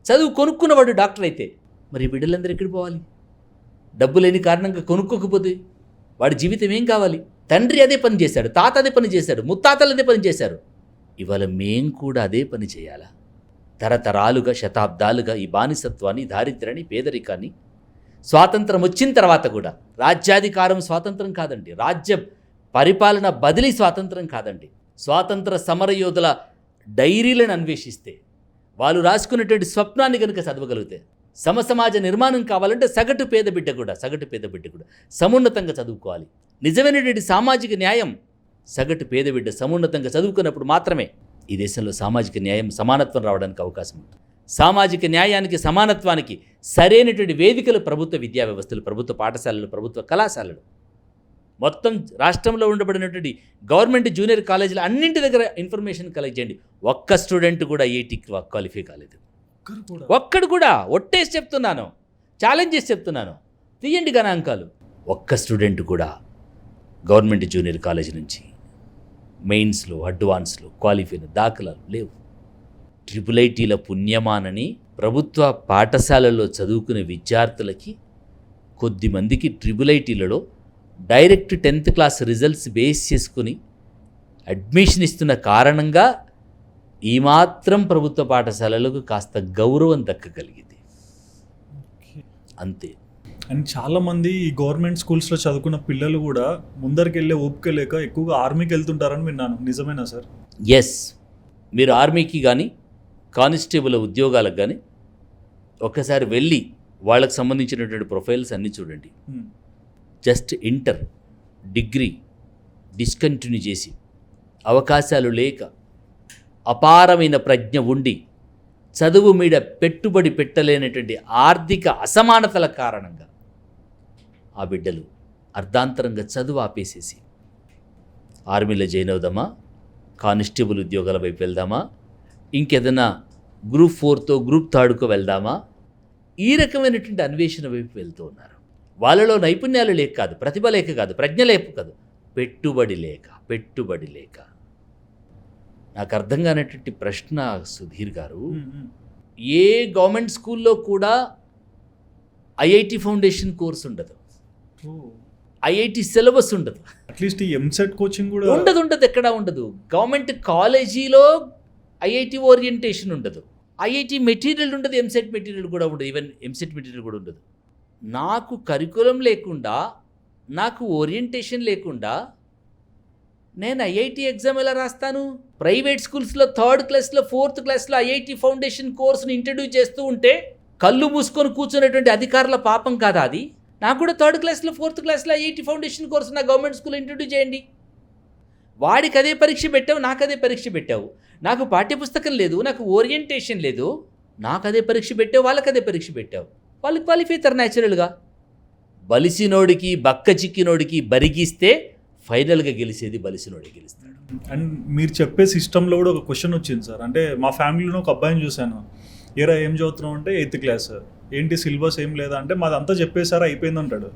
చదువు కొనుక్కున్నవాడు డాక్టర్ అయితే, మరి బిడ్డలందరూ ఎక్కడికి పోవాలి? డబ్బు లేని కారణంగా కొనుక్కోకపోతే వాడి జీవితం ఏం కావాలి? తండ్రి అదే పని చేశాడు, తాత అదే పని చేశాడు, ముత్తాతలు అదే పని చేశారు. ఇవాళ మేం కూడా అదే పని చేయాలా? తరతరాలుగా శతాబ్దాలుగా ఈ బానిసత్వాన్ని, దారిద్ర్యాన్ని, పేదరికాన్ని స్వాతంత్రం వచ్చిన తర్వాత కూడా రాజ్యాధికారం స్వాతంత్రం కాదండి, రాజ్య పరిపాలన బదిలీ స్వాతంత్రం కాదండి. స్వాతంత్ర సమరయోధుల డైరీలను అన్వేషిస్తే, వాళ్ళు రాసుకున్నటువంటి స్వప్నాన్ని కనుక చదవగలిగితే, సమసమాజ నిర్మాణం కావాలంటే సగటు పేద బిడ్డ కూడా సమున్నతంగా చదువుకోవాలి. నిజమైనటువంటి సామాజిక న్యాయం సగటు పేద బిడ్డ సమున్నతంగా చదువుకున్నప్పుడు మాత్రమే ఈ దేశంలో సామాజిక న్యాయం, సమానత్వం రావడానికి అవకాశం ఉంటుంది. సామాజిక న్యాయానికి, సమానత్వానికి సరైనటువంటి వేదికలు ప్రభుత్వ విద్యా వ్యవస్థలు, ప్రభుత్వ పాఠశాలలు, ప్రభుత్వ కళాశాలలు, మొత్తం రాష్ట్రంలో ఉండబడినటువంటి గవర్నమెంట్ జూనియర్ కాలేజీలు అన్నింటి దగ్గర ఇన్ఫర్మేషన్ కలెక్ట్ చేయండి. ఒక్క స్టూడెంట్ కూడా ఐఐటీకి క్వాలిఫై కాలేదు. ఒక్కడు కూడా. ఒట్టేసి చెప్తున్నాను, ఛాలెంజ్ చేసి చెప్తున్నాను. తీయండి గణాంకాలు. ఒక్క స్టూడెంట్ కూడా గవర్నమెంట్ జూనియర్ కాలేజీ నుంచి మెయిన్స్లో, అడ్వాన్స్లో క్వాలిఫై అయిన దాఖలాలు లేవు. ట్రిపుల్ పుణ్యమానని ప్రభుత్వ పాఠశాలల్లో చదువుకునే విద్యార్థులకి కొద్దిమందికి triple direct 10th class results base చేసుకుని అడ్మిషన్ ఇస్తున్న కారణంగా ఈ మాత్రం ప్రభుత్వ పాఠశాలలకు కాస్త గౌరవం దక్కగలిగింది, అంతే. అండ్ చాలామంది ఈ గవర్నమెంట్ స్కూల్స్లో చదువుకున్న పిల్లలు కూడా ముందరికి వెళ్ళే ఓపిక లేక ఎక్కువగా ఆర్మీకి వెళ్తుంటారని విన్నాను. నిజమేనా సార్? ఎస్. మీరు ఆర్మీకి కానీ కానిస్టేబుల్ ఉద్యోగాలకు కానీ ఒక్కసారి వెళ్ళి వాళ్ళకి సంబంధించినటువంటి ప్రొఫైల్స్ అన్నీ చూడండి. జస్ట్ ఇంటర్, డిగ్రీ డిస్కంటిన్యూ చేసి, అవకాశాలు లేక, అపారమైన ప్రజ్ఞ ఉండి చదువు మీద పెట్టుబడి పెట్టలేనటువంటి ఆర్థిక అసమానతల కారణంగా ఆ బిడ్డలు అర్ధాంతరంగా చదువు ఆపేసేసి ఆర్మీలో జాయిన్ అవుదామా, కానిస్టేబుల్ ఉద్యోగాల వైపు వెళ్దామా, ఇంకేదైనా గ్రూప్ 4తో గ్రూప్ 3కో వెళ్దామా, ఈ రకమైనటువంటి అన్వేషణ వైపు వెళ్తూ ఉన్నారు. వాళ్ళలో నైపుణ్యాలు లేక కాదు, ప్రతిభ లేక కాదు, ప్రజ్ఞ లేక కాదు, పెట్టుబడి లేక. నాకు అర్థం కానటువంటి ప్రశ్న సుధీర్ గారు, ఏ గవర్నమెంట్ స్కూల్లో కూడా ఐఐటి ఫౌండేషన్ కోర్స్ ఉండదు, ఐఐటి సిలబస్ ఉండదు, అట్లీస్ట్ ఈ ఎంసెట్ కోచింగ్ కూడా ఉండదు, ఎక్కడా ఉండదు. గవర్నమెంట్ కాలేజీలో ఐఐటి ఓరియంటేషన్ ఉండదు, ఐఐటి మెటీరియల్ ఉండదు, ఎంసెట్ మెటీరియల్ కూడా ఉండదు, ఈవెన్ ఎంసెట్ మెటీరియల్ కూడా ఉండదు. నాకు కరికులం లేకుండా, నాకు ఓరియంటేషన్ లేకుండా నేను ఐఐటి ఎగ్జామ్ ఎలా రాస్తాను? ప్రైవేట్ స్కూల్స్లో 3rd క్లాస్లో 4th క్లాస్లో ఐఐటి ఫౌండేషన్ కోర్సును ఇంట్రడ్యూస్ చేస్తూ ఉంటే కళ్ళు మూసుకొని కూర్చున్నటువంటి అధికారుల పాపం కాదా అది? నాకు కూడా 3rd క్లాస్లో 4th క్లాస్లో ఐఐటి ఫౌండేషన్ కోర్సు నా గవర్నమెంట్ స్కూల్లో ఇంట్రడ్యూస్ చేయండి. వాడికి అదే పరీక్ష పెట్టావు, నాకు అదే పరీక్ష పెట్టావు. నాకు పాఠ్యపుస్తకం లేదు, నాకు ఓరియంటేషన్ లేదు, నాకు అదే పరీక్ష పెట్టావు, వాళ్ళకి అదే పరీక్ష పెట్టావు. వాళ్ళు క్వాలిఫై అవుతారు న్యాచురల్గా. బలిసినోడికి, బక్క చిక్కినోడికి బరిగిస్తే ఫైనల్గా గెలిచేది బలిసినోడికి గెలుస్తాడు. అండ్ మీరు చెప్పే సిస్టంలో కూడా ఒక క్వశ్చన్ వచ్చింది సార్. అంటే మా ఫ్యామిలీలో ఒక అబ్బాయిని చూశాను, ఏరా ఏం చదువుతున్నావు అంటే 8th క్లాస్, ఏంటి సిలబస్ ఏం లేదా అంటే మాదంతా చెప్పేసారా అయిపోయింది అంటాడు.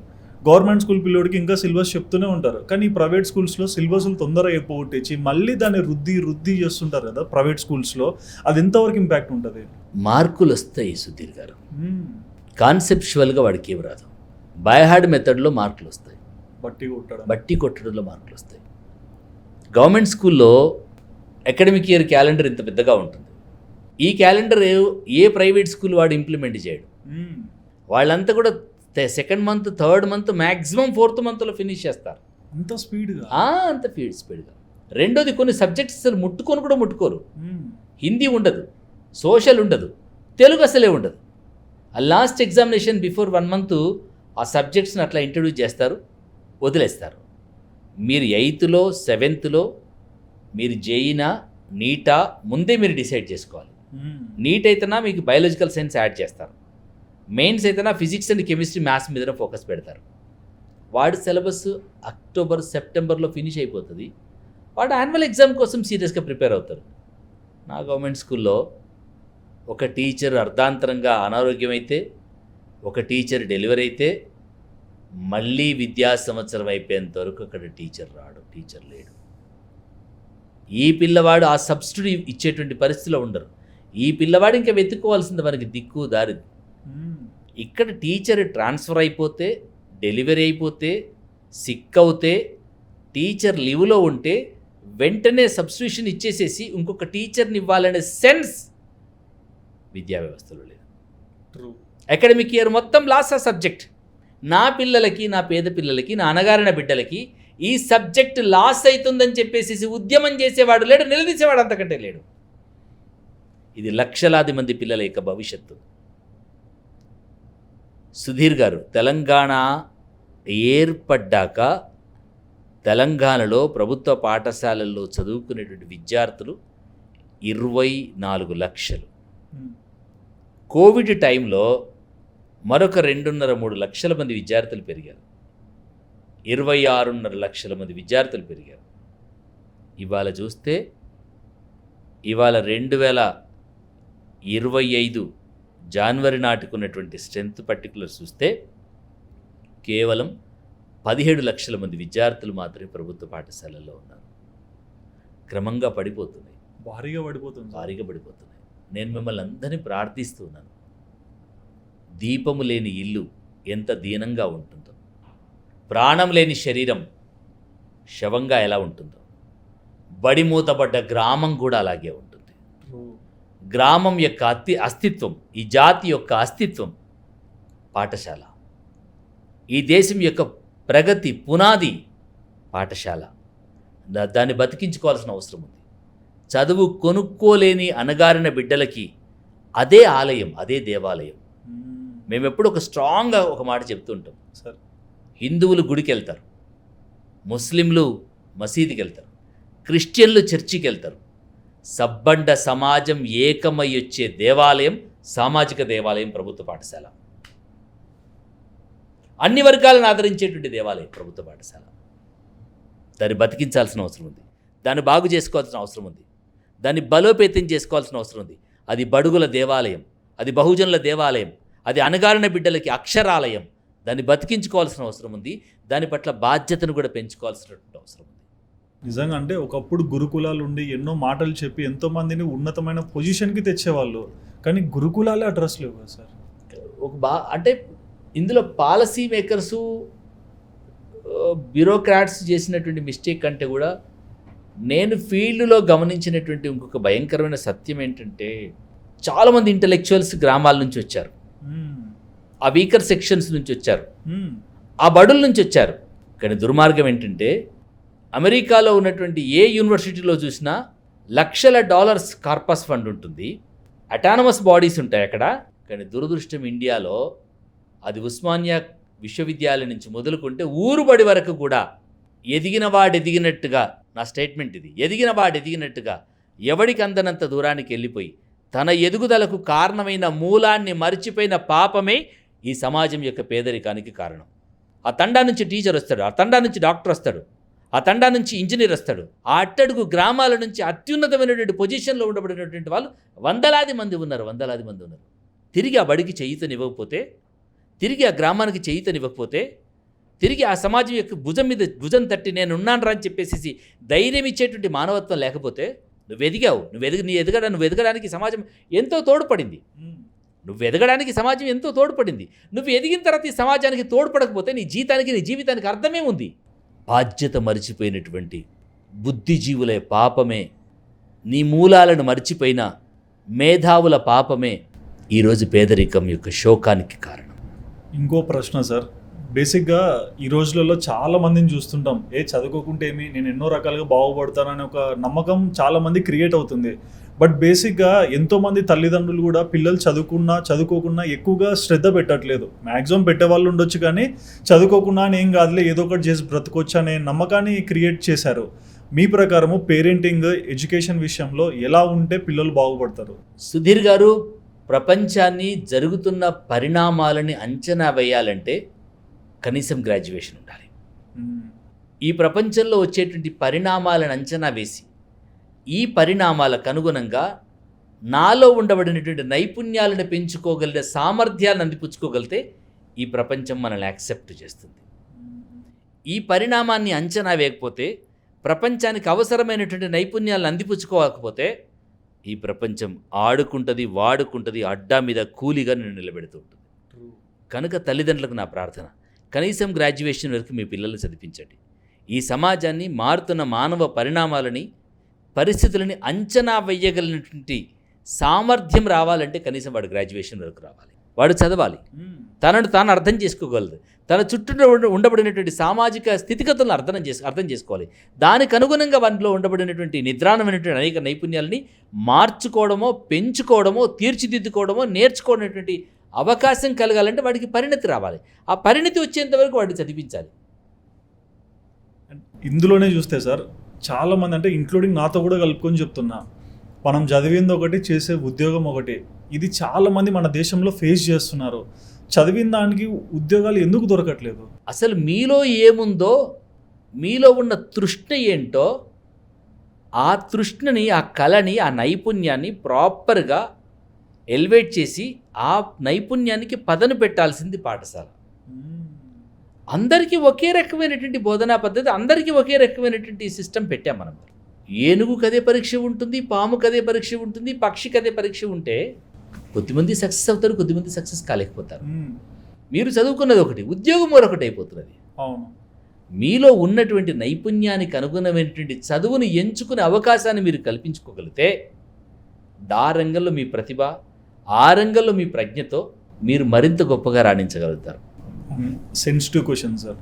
గవర్నమెంట్ స్కూల్ పిల్లోడికి ఇంకా సిలబస్ చెప్తూనే ఉంటారు, కానీ ఈ ప్రైవేట్ స్కూల్స్లో సిలబస్లు తొందరగా అయిపోగొట్టేసి మళ్ళీ దాన్ని రుద్ది చేస్తుంటారు కదా ప్రైవేట్ స్కూల్స్లో. అది ఎంతవరకు ఇంపాక్ట్ ఉంటుంది? మార్కులు వస్తాయి సుధీర్ గారు, కాన్సెప్చువల్గా వాడికి ఏం రాదు. బైహార్డ్ మెథడ్లో మార్కులు వస్తాయి, బట్టి కొట్టడంలో మార్కులు వస్తాయి. గవర్నమెంట్ స్కూల్లో అకాడమిక్ ఇయర్ క్యాలెండర్ ఇంత పెద్దగా ఉంటుంది. ఈ క్యాలెండర్ ఏ ప్రైవేట్ స్కూల్ వాడు ఇంప్లిమెంట్ చేయడు. వాళ్ళంతా కూడా 2nd month, 3rd month, maximum 4th మంత్లో ఫినిష్ చేస్తారు. అంత స్పీడ్గా. రెండోది, కొన్ని సబ్జెక్ట్స్ అసలు ముట్టుకోరు. హిందీ ఉండదు, సోషల్ ఉండదు, తెలుగు అసలే ఉండదు. ఆ లాస్ట్ ఎగ్జామినేషన్ బిఫోర్ 1 మంత్ ఆ సబ్జెక్ట్స్ని అట్లా ఇంట్రడ్యూస్ చేస్తారు, వదిలేస్తారు. మీరు 8th, 7th మీరు జేఈనా, నీటా ముందే మీరు డిసైడ్ చేసుకోవాలి. నీట్ అయితేనా మీకు బయాలజికల్ సైన్స్ యాడ్ చేస్తారు, మెయిన్స్ అయితేనా ఫిజిక్స్ అండ్ కెమిస్ట్రీ మ్యాథ్స్ మీద ఫోకస్ పెడతారు. వాడి సిలబస్ అక్టోబర్ సెప్టెంబర్లో ఫినిష్ అయిపోతుంది. వాడు యాన్యువల్ ఎగ్జామ్ కోసం సీరియస్గా ప్రిపేర్ అవుతారు. నా గవర్నమెంట్ స్కూల్లో ఒక టీచర్ అర్ధాంతరంగా అనారోగ్యం అయితే, ఒక టీచర్ డెలివరీ అయితే, మళ్ళీ విద్యా సంవత్సరం అయిపోయేంత వరకు అక్కడ టీచర్ రాడు, టీచర్ లేడు. ఈ పిల్లవాడు ఆ సబ్సిడీ ఇచ్చేటువంటి పరిస్థితిలో ఉండరు. ఈ పిల్లవాడు ఇంకా వెతుక్కోవాల్సింది మనకి దిక్కు దారి. ఇక్కడ టీచర్ ట్రాన్స్ఫర్ అయిపోతే, డెలివరీ అయిపోతే, సిక్ అవుతే, టీచర్ లీవ్లో ఉంటే వెంటనే సబ్స్టిట్యూషన్ ఇచ్చేసేసి ఇంకొక టీచర్ని ఇవ్వాలనే సెన్స్ విద్యా వ్యవస్థలో లేదు. అకాడమిక్ ఇయర్ మొత్తం లాస్ ఆ సబ్జెక్ట్. నా పిల్లలకి, నా పేద పిల్లలకి, నా అనగారిన బిడ్డలకి ఈ సబ్జెక్ట్ లాస్ అవుతుందని చెప్పేసి ఉద్యమం చేసేవాడు లేడు, నిలదీసేవాడు అంతకంటే లేడు. ఇది లక్షలాది మంది పిల్లల యొక్క భవిష్యత్తు. సుధీర్ గారు, తెలంగాణ ఏర్పడ్డాక తెలంగాణలో ప్రభుత్వ పాఠశాలల్లో చదువుకునేటువంటి విద్యార్థులు 24 లక్షలు. కోవిడ్ టైంలో మరొక 2.5-3 లక్షల మంది విద్యార్థులు పెరిగారు. 26.5 లక్షల మంది విద్యార్థులు పెరిగారు. ఇవాళ చూస్తే ఇవాళ 2025 జనవరి నాటికున్నటువంటి స్ట్రెంత్ పర్టికులర్ చూస్తే కేవలం 17 లక్షల మంది విద్యార్థులు మాత్రమే ప్రభుత్వ పాఠశాలల్లో ఉన్నారు. క్రమంగా పడిపోతున్నాయి, భారీగా పడిపోతున్నాయి. నేను మిమ్మల్ని అందరినీ ప్రార్థిస్తున్నాను, దీపము లేని ఇల్లు ఎంత దీనంగా ఉంటుందో, ప్రాణం లేని శరీరం శవంగా ఎలా ఉంటుందో, బడి మూతపడ్డ గ్రామం కూడా అలాగే ఉంటుంది. గ్రామం యొక్క అస్తిత్వం, ఈ జాతి యొక్క అస్తిత్వం పాఠశాల. ఈ దేశం యొక్క ప్రగతి పునాది పాఠశాల. దాన్ని బతికించుకోవాల్సిన అవసరం ఉంది. చదువు కొనుక్కోలేని అనగారిన బిడ్డలకి అదే ఆలయం, అదే దేవాలయం. మేము ఎప్పుడు ఒక స్ట్రాంగ్గా ఒక మాట చెప్తుంటాం సార్. హిందువులు గుడికి వెళ్తారు, ముస్లింలు మసీదుకి వెళ్తారు, క్రిస్టియన్లు చర్చికి వెళ్తారు. సబ్బండ సమాజం ఏకమై వచ్చే దేవాలయం, సామాజిక దేవాలయం ప్రభుత్వ పాఠశాల. అన్ని వర్గాలను ఆదరించేటువంటి దేవాలయం ప్రభుత్వ పాఠశాల. దాన్ని బతికించాల్సిన అవసరం ఉంది, దాన్ని బాగు చేసుకోవాల్సిన అవసరం ఉంది, దాన్ని బలోపేతం చేసుకోవాల్సిన అవసరం ఉంది. అది బడుగుల దేవాలయం, అది బహుజనుల దేవాలయం, అది అణగారిన బిడ్డలకి అక్షరాలయం. దాన్ని బతికించుకోవాల్సిన అవసరం ఉంది, దాని పట్ల బాధ్యతను కూడా పెంచుకోవాల్సినటువంటి అవసరం ఉంది. నిజంగా అంటే ఒకప్పుడు గురుకులాలు ఉండి ఎన్నో మాటలు చెప్పి ఎంతోమందిని ఉన్నతమైన పొజిషన్కి తెచ్చేవాళ్ళు, కానీ గురుకులాలే అడ్రస్ లేవు కదా సార్. అంటే ఇందులో పాలసీ మేకర్సు, బ్యూరోక్రాట్స్ చేసినటువంటి మిస్టేక్ కంటే కూడా నేను ఫీల్డ్లో గమనించినటువంటి ఇంకొక భయంకరమైన సత్యం ఏంటంటే, చాలామంది ఇంటలెక్చువల్స్ గ్రామాల నుంచి వచ్చారు, ఆ వీకర్ సెక్షన్స్ నుంచి వచ్చారు, ఆ బడుల నుంచి వచ్చారు. కానీ దుర్మార్గం ఏంటంటే, అమెరికాలో ఉన్నటువంటి ఏ యూనివర్సిటీలో చూసినా లక్షల డాలర్స్ కార్పస్ ఫండ్ ఉంటుంది, అటానమస్ బాడీస్ ఉంటాయి అక్కడ. కానీ దురదృష్టం ఇండియాలో అది ఉస్మానియా విశ్వవిద్యాలయం నుంచి మొదలుకుంటే ఊరుబడి వరకు కూడా ఎదిగినవాడెదిగినట్టుగా, నా స్టేట్మెంట్ ఇది, ఎదిగినవాడెదిగినట్టుగా ఎవడికి అందనంత దూరానికి వెళ్ళిపోయి తన ఎదుగుదలకు కారణమైన మూలాన్ని మరిచిపోయిన పాపమే ఈ సమాజం యొక్క పేదరికానికి కారణం. ఆ తండా నుంచి టీచర్ వస్తాడు, ఆ తండా నుంచి డాక్టర్ వస్తాడు, ఆ తండా నుంచి ఇంజనీర్ వస్తాడు. ఆ అట్టడుగు గ్రామాల నుంచి అత్యున్నతమైనటువంటి పొజిషన్లో ఉండబడినటువంటి వాళ్ళు వందలాది మంది ఉన్నారు. తిరిగి ఆ బడికి చేయూతనివ్వకపోతే, తిరిగి ఆ గ్రామానికి చేయూతనివ్వకపోతే, తిరిగి ఆ సమాజం యొక్క భుజం మీద భుజం తట్టి నేను ఉన్నాను రా అని చెప్పేసి ధైర్యం ఇచ్చేటువంటి మానవత్వం లేకపోతే, నువ్వు ఎదగడానికి సమాజం ఎంతో తోడ్పడింది. నువ్వు ఎదిగిన తర్వాత ఈ సమాజానికి తోడ్పడకపోతే నీ జీవితానికి అర్థమే ఉంది. బాధ్యత మరిచిపోయినటువంటి బుద్ధిజీవుల పాపమే, నీ మూలాలను మరిచిపోయిన మేధావుల పాపమే ఈరోజు పేదరికం యొక్క శోకానికి కారణం. ఇంకో ప్రశ్న సార్, బేసిక్గా ఈ రోజులలో చాలా మందిని చూస్తుంటాం, చదువుకోకుంటే ఏమి, నేను ఎన్నో రకాలుగా బాగుపడతానని ఒక నమ్మకం చాలామంది క్రియేట్ అవుతుంది. బట్ బేసిక్గా ఎంతోమంది తల్లిదండ్రులు కూడా పిల్లలు చదువుకోకున్నా ఎక్కువగా శ్రద్ధ పెట్టట్లేదు. మ్యాక్సిమం పెట్టేవాళ్ళు ఉండొచ్చు, కానీ చదువుకోకున్నా ఏం కాదులే, ఏదో ఒకటి చేసి బ్రతకొచ్చు అనే నమ్మకాన్ని క్రియేట్ చేశారు. మీ ప్రకారము పేరెంటింగ్ ఎడ్యుకేషన్ విషయంలో ఎలా ఉంటే పిల్లలు బాగుపడతారు? సుధీర్ గారు, ప్రపంచాన్ని జరుగుతున్న పరిణామాలని అంచనా వేయాలంటే కనీసం గ్రాడ్యుయేషన్ ఉండాలి. ఈ ప్రపంచంలో వచ్చేటువంటి పరిణామాలను అంచనా వేసి ఈ పరిణామాలకు అనుగుణంగా నాలో ఉండబడినటువంటి నైపుణ్యాలను పెంచుకోగలిగిన సామర్థ్యాలను అందిపుచ్చుకోగలిగితే ఈ ప్రపంచం మనల్ని యాక్సెప్ట్ చేస్తుంది. ఈ పరిణామాన్ని అంచనా వేయకపోతే, ప్రపంచానికి అవసరమైనటువంటి నైపుణ్యాలను అందిపుచ్చుకోకపోతే ఈ ప్రపంచం ఆడుకుంటుంది, వాడుకుంటుంది, అడ్డా మీద కూలీగా నేను నిలబెడుతూ ఉంటుంది. కనుక తల్లిదండ్రులకు నా ప్రార్థన, కనీసం గ్రాడ్యుయేషన్ వరకు మీ పిల్లల్ని చదివించండి. ఈ సమాజాన్ని, మారుతున్న మానవ పరిణామాలని, పరిస్థితులని అంచనా వేయగలిగినటువంటి సామర్థ్యం రావాలంటే కనీసం వాడు గ్రాడ్యుయేషన్ వరకు రావాలి. వాడు చదవాలి, తనను తాను అర్థం చేసుకోగలదు, తన చుట్టూ ఉండబడినటువంటి సామాజిక స్థితిగతులను అర్థం చేసుకోవాలి. దానికి అనుగుణంగా వాటిలో ఉండబడినటువంటి నిద్రాణమైనటువంటి అనేక నైపుణ్యాలని మార్చుకోవడమో, పెంచుకోవడమో, తీర్చిదిద్దుకోవడమో, నేర్చుకోవడానికి అవకాశం కలగాలంటే వాడికి పరిణతి రావాలి. ఆ పరిణతి వచ్చేంత వరకు వాడిని చదివించాలి. ఇందులోనే చూస్తే సార్, చాలామంది అంటే ఇంక్లూడింగ్ నాతో కూడా కలుపుకొని చెప్తున్నా, మనం చదివింది ఒకటి, చేసే ఉద్యోగం ఒకటి. ఇది చాలామంది మన దేశంలో ఫేస్ చేస్తున్నారు. చదివిన దానికి ఉద్యోగాలు ఎందుకు దొరకట్లేదు? అసలు మీలో ఏముందో, మీలో ఉన్న తృష్ణ ఏంటో, ఆ తృష్ణని, ఆ కళని, ఆ నైపుణ్యాన్ని ప్రాపర్గా ఎలివేట్ చేసి ఆ నైపుణ్యానికి పదను పెట్టాల్సింది పాఠశాల. అందరికీ ఒకే రకమైనటువంటి బోధనా పద్ధతి, అందరికీ ఒకే రకమైనటువంటి సిస్టమ్ పెట్టాం మనం. ఏనుగుకి అదే పరీక్ష ఉంటుంది, పాముకి అదే పరీక్ష ఉంటుంది, పక్షికి అదే పరీక్ష ఉంటే కొద్దిమంది సక్సెస్ అవుతారు, కొద్దిమంది సక్సెస్ కాలేకపోతారు. మీరు చదువుకున్నది ఒకటి, ఉద్యోగం మరొకటి అయిపోతున్నది. అవును. మీలో ఉన్నటువంటి నైపుణ్యానికి అనుగుణమైనటువంటి చదువును ఎంచుకునే అవకాశాన్ని మీరు కల్పించుకోగలిగితే, ఆ రంగంలో మీ ప్రతిభ, ఆ రంగంలో మీ ప్రజ్ఞతో మీరు మరింత గొప్పగా రాణించగలుగుతారు. సెన్సిటివ్ క్వశ్చన్ సార్,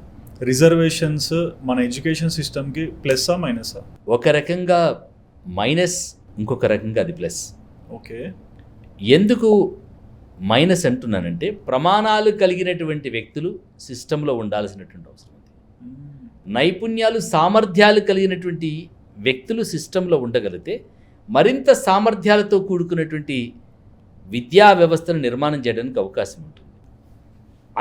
రిజర్వేషన్స్ మన ఎడ్యుకేషన్ సిస్టమ్కి ప్లస్సా మైనసా? ఒక రకంగా మైనస్, ఇంకొక రకంగా అది ప్లస్. ఓకే. ఎందుకు మైనస్ అంటున్నానంటే, ప్రమాణాలు కలిగినటువంటి వ్యక్తులు సిస్టంలో ఉండాల్సినటువంటి అవసరం ఉంది. నైపుణ్యాలు, సామర్థ్యాలు కలిగినటువంటి వ్యక్తులు సిస్టంలో ఉండగలిగితే మరింత సామర్థ్యాలతో కూడుకున్నటువంటి విద్యా వ్యవస్థను నిర్మాణం చేయడానికి అవకాశం ఉంటుంది.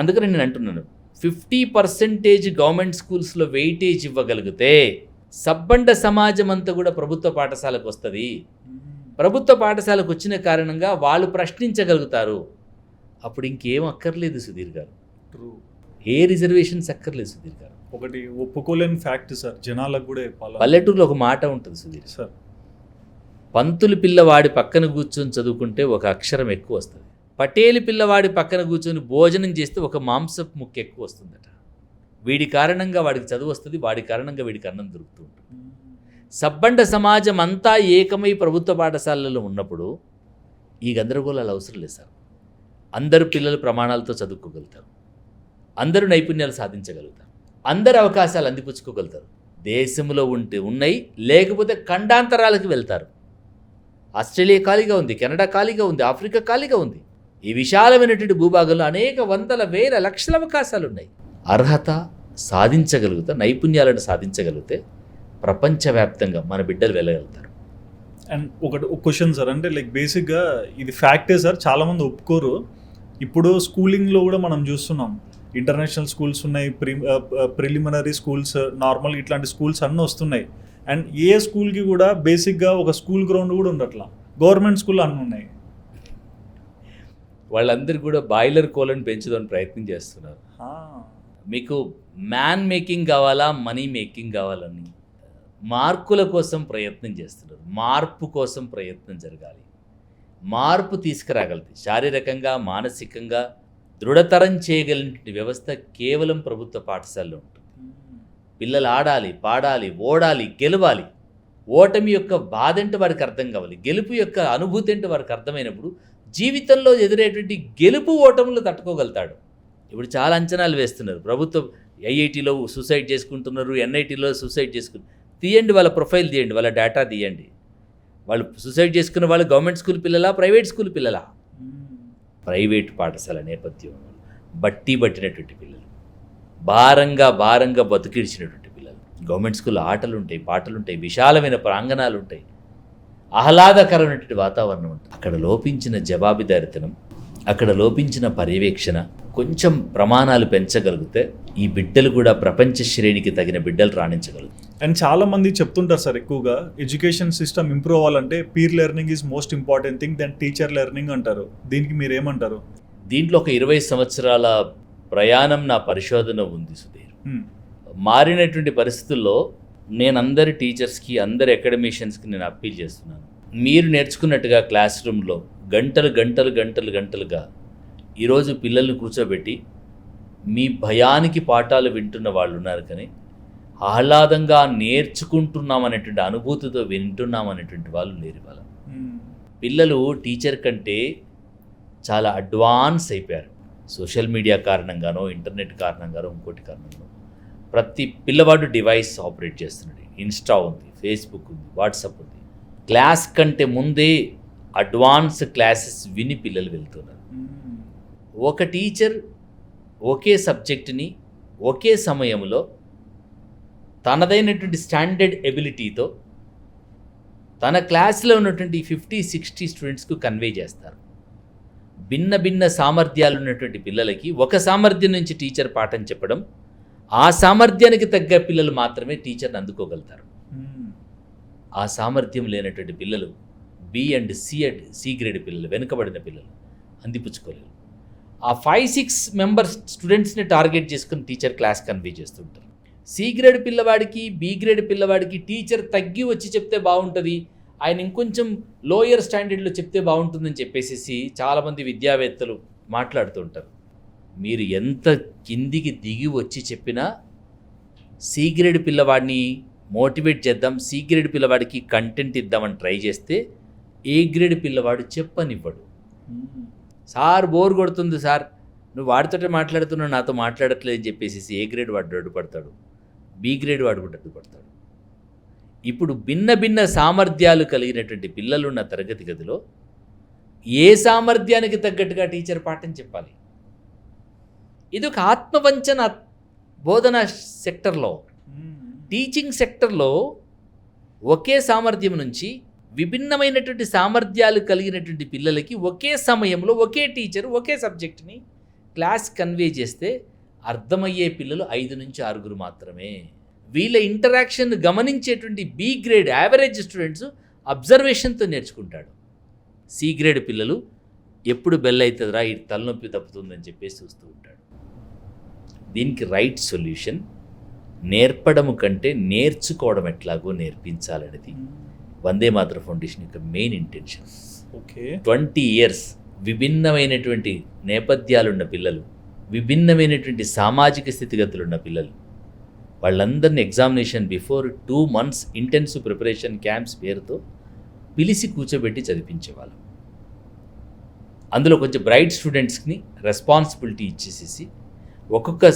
అందుకని నేను అంటున్నాను, 50% గవర్నమెంట్ స్కూల్స్లో వెయిటేజ్ ఇవ్వగలిగితే సబ్బండ సమాజం అంతా కూడా ప్రభుత్వ పాఠశాలకు వస్తుంది. ప్రభుత్వ పాఠశాలకు వచ్చిన కారణంగా వాళ్ళు ప్రశ్నించగలుగుతారు. అప్పుడు ఇంకేం అక్కర్లేదు సుధీర్ గారు, ఏ రిజర్వేషన్స్ అక్కర్లేదు సుధీర్ గారు. ఒకటి ఒప్పుకోలేని ఫ్యాక్ట్ సార్, జనాలకు కూడా చెప్పాలి. పల్లెటూరులో ఒక మాట ఉంటుంది సుధీర్ సార్, పంతులు పిల్లవాడి పక్కన కూర్చొని చదువుకుంటే ఒక అక్షరం ఎక్కువ వస్తుంది, పటేలు పిల్లవాడి పక్కన కూర్చొని భోజనం చేస్తే ఒక మాంసపు ముక్క ఎక్కువ వస్తుందట. వీడి కారణంగా వాడికి చదువు వస్తుంది, వాడి కారణంగా వీడికి అన్నం దొరుకుతూ ఉంటుంది. సబ్బండ సమాజం అంతా ఏకమై ప్రభుత్వ పాఠశాలల్లో ఉన్నప్పుడు ఈ గందరగోళాలు అవసరం లేదు సార్. అందరు పిల్లలు ప్రమాణాలతో చదువుకోగలుగుతారు, అందరూ నైపుణ్యాలు సాధించగలుగుతారు, అందరు అవకాశాలు అందిపుచ్చుకోగలుగుతారు. దేశంలో ఉంటే ఉన్నాయి, లేకపోతే ఖండాంతరాలకు వెళ్తారు. ఆస్ట్రేలియా ఖాళీగా ఉంది, కెనడా ఖాళీగా ఉంది, ఆఫ్రికా ఖాళీగా ఉంది. ఈ విశాలమైనటువంటి భూభాగంలో అనేక వందల వేల లక్షల అవకాశాలు ఉన్నాయి. అర్హత సాధించగలిగితే, నైపుణ్యాలను సాధించగలిగితే ప్రపంచవ్యాప్తంగా మన బిడ్డలు వెళ్ళగలుగుతారు. అండ్ ఒక క్వశ్చన్ సార్, అంటే లైక్ బేసిక్గా ఇది ఫ్యాక్టే సార్, చాలామంది ఒప్పుకోరు. ఇప్పుడు స్కూలింగ్లో కూడా మనం చూస్తున్నాం, ఇంటర్నేషనల్ స్కూల్స్ ఉన్నాయి, ప్రిలిమినరీ స్కూల్స్, నార్మల్ ఇట్లాంటి స్కూల్స్ అన్నీ వస్తున్నాయి. అండ్ ఏ స్కూల్కి కూడా బేసిక్గా ఒక స్కూల్ గ్రౌండ్ కూడా ఉండట్లా. గవర్నమెంట్ స్కూల్ అన్నీ ఉన్నాయి. వాళ్ళందరూ కూడా బాయిలర్ కోళ్ళని పెంచుదాని ప్రయత్నం చేస్తున్నారు. మీకు మ్యాన్ మేకింగ్ కావాలా, మనీ మేకింగ్ కావాలని మార్కుల కోసం ప్రయత్నం చేస్తున్నారు. మార్పు కోసం ప్రయత్నం జరగాలి. మార్పు తీసుకురాగలది, శారీరకంగా, మానసికంగా దృఢతరం చేయగలిగిన వ్యవస్థ కేవలం ప్రభుత్వ పాఠశాలలో ఉంటుంది. పిల్లలు ఆడాలి, పాడాలి, ఓడాలి, గెలవాలి. ఓటమి యొక్క బాధ ఏంటో వారికి అర్థం కావాలి, గెలుపు యొక్క అనుభూతి ఏంటో వారికి అర్థమైనప్పుడు జీవితంలో ఎదురేటువంటి గెలుపు ఓటములు తట్టుకోగలుగుతాడు. ఇప్పుడు చాలా అంచనాలు వేస్తున్నారు. ప్రభుత్వం ఐఐటీలో సూసైడ్ చేసుకుంటున్నారు, ఎన్ఐటీలో సూసైడ్ చేసుకుంటున్నారు. తీయండి వాళ్ళ ప్రొఫైల్, తీయండి వాళ్ళ డేటా, తీయండి. వాళ్ళు సూసైడ్ చేసుకున్న వాళ్ళు గవర్నమెంట్ స్కూల్ పిల్లలా, ప్రైవేట్ స్కూల్ పిల్లలా? ప్రైవేట్ పాఠశాల నేపథ్యం బట్టి పట్టినటువంటి పిల్లలు, భారంగా బతికిడిచినటువంటి పిల్లలు. గవర్నమెంట్ స్కూల్లో ఆటలు ఉంటాయి, పాటలు ఉంటాయి, విశాలమైన ప్రాంగణాలు ఉంటాయి, ఆహ్లాదకరమైనటువంటి వాతావరణం ఉంటుంది. అక్కడ లోపించిన జవాబుదారితనం, అక్కడ లోపించిన పర్యవేక్షణ, కొంచెం ప్రమాణాలు పెంచగలిగితే ఈ బిడ్డలు కూడా ప్రపంచ శ్రేణికి తగిన బిడ్డలు రాణించగలుగుతారు. అండ్ చాలా మంది చెప్తుంటారు సార్, ఎక్కువగా ఎడ్యుకేషన్ సిస్టమ్ ఇంప్రూవ్ అవ్వాలంటే peer learning is most important thing then teacher learning అంటారు. దీనికి మీరు ఏమంటారు? దీంట్లో ఒక 20 సంవత్సరాల ప్రయాణం నా పరిశోధన ఉంది సుధీర్. మారినటువంటి పరిస్థితుల్లో నేను అందరి టీచర్స్కి, అందరి అకాడమిషియన్స్కి నేను అప్పీల్ చేస్తున్నాను. మీరు నేర్చుకున్నట్టుగా క్లాస్ రూమ్లో గంటలుగా ఈరోజు పిల్లల్ని కూర్చోబెట్టి మీ భయానికి పాఠాలు వింటున్న వాళ్ళు ఉన్నారు, కానీ ఆహ్లాదంగా నేర్చుకుంటున్నామనేటువంటి అనుభూతితో వింటున్నామనేటువంటి వాళ్ళు లేరు. వాళ్ళ పిల్లలు టీచర్ కంటే చాలా అడ్వాన్స్ అయిపోయారు. సోషల్ మీడియా కారణంగానో, ఇంటర్నెట్ కారణంగానో, ఇంకోటి కారణంగానో ప్రతి పిల్లవాడు డివైస్ ఆపరేట్ చేస్తున్నాడు. ఇన్స్టా ఉంది, ఫేస్బుక్ ఉంది, వాట్సాప్ ఉంది. క్లాస్ కంటే ముందే అడ్వాన్స్ క్లాసెస్ విని పిల్లలు వెళ్తున్నారు. ఒక టీచర్ ఒకే సబ్జెక్టుని ఒకే సమయంలో తనదైనటువంటి స్టాండర్డ్ ఎబిలిటీతో తన క్లాస్లో ఉన్నటువంటి 50-60 స్టూడెంట్స్కు కన్వే చేస్తారు. భిన్న సామర్థ్యాలు ఉన్నటువంటి పిల్లలకి ఒక సామర్థ్యం నుంచి టీచర్ పాఠం చెప్పడం, ఆ సామర్థ్యానికి తగ్గ పిల్లలు మాత్రమే టీచర్ని అందుకోగలుగుతారు. ఆ సామర్థ్యం లేనటువంటి పిల్లలు, బి అండ్ సి గ్రేడ్ పిల్లలు, వెనుకబడిన పిల్లలు అందిపుచ్చుకోలేరు. ఆ 5-6 మెంబర్స్ స్టూడెంట్స్ని టార్గెట్ చేసుకుని టీచర్ క్లాస్ కన్వే చేస్తుంటారు. సి గ్రేడ్ పిల్లవాడికి, బి గ్రేడ్ పిల్లవాడికి టీచర్ తగ్గి వచ్చి చెప్తే బాగుంటుంది, ఆయన ఇంకొంచెం లోయర్ స్టాండర్డ్లో చెప్తే బాగుంటుందని చెప్పేసి చాలామంది విద్యావేత్తలు మాట్లాడుతూ ఉంటారు. మీరు ఎంత కిందికి దిగి వచ్చి చెప్పినా సి గ్రేడ్ పిల్లవాడిని మోటివేట్ చేద్దాం, సి గ్రేడ్ పిల్లవాడికి కంటెంట్ ఇద్దామని ట్రై చేస్తే ఏ గ్రేడ్ పిల్లవాడు చెప్పనివ్వడు. సార్ బోర్ కొడుతుంది సార్, నువ్వు వాడితోటే మాట్లాడుతున్నావు, నాతో మాట్లాడట్లేదు అని చెప్పేసి ఏ గ్రేడ్ వాడు అడ్డుపడతాడు, బి గ్రేడ్ వాడు కూడా అడ్డుపడతాడు. ఇప్పుడు భిన్న సామర్థ్యాలు కలిగినటువంటి పిల్లలున్న తరగతి గదిలో ఏ సామర్థ్యానికి తగ్గట్టుగా టీచర్ పాఠం చెప్పాలి? ఇది ఒక ఆత్మవంచన బోధన సెక్టర్లో, టీచింగ్ సెక్టర్లో ఒకే సామర్థ్యం నుంచి విభిన్నమైనటువంటి సామర్థ్యాలు కలిగినటువంటి పిల్లలకి ఒకే సమయంలో ఒకే టీచర్ ఒకే సబ్జెక్ట్ని క్లాస్ కన్వే చేస్తే అర్థమయ్యే పిల్లలు 5 నుంచి 6 మాత్రమే. వీళ్ళ ఇంటరాక్షన్ గమనించేటువంటి బి గ్రేడ్ యావరేజ్ స్టూడెంట్స్ అబ్జర్వేషన్తో నేర్చుకుంటాడు. సి గ్రేడ్ పిల్లలు ఎప్పుడు బెల్ అవుతుందిరా, ఈ తలనొప్పి తప్పుతుందని చెప్పేసి చూస్తూ ఉంటాడు. దీనికి రైట్ సొల్యూషన్ నేర్పడము కంటే నేర్చుకోవడం ఎట్లాగో నేర్పించాలనేది వందే మాతర ఫౌండేషన్ యొక్క మెయిన్ ఇంటెన్షన్. ఓకే, 20 years విభిన్నమైనటువంటి నేపథ్యాలున్న పిల్లలు, విభిన్నమైనటువంటి సామాజిక స్థితిగతులున్న పిల్లలు, వాళ్ళందరినీ examination before 2 months intensive preparation camps పేరుతో పిలిచి కూర్చోబెట్టి చదివించేవాళ్ళం. అందులో కొంచెం బ్రైట్ స్టూడెంట్స్ని రెస్పాన్సిబిలిటీ ఇచ్చేసేసి ఒక్కొక్క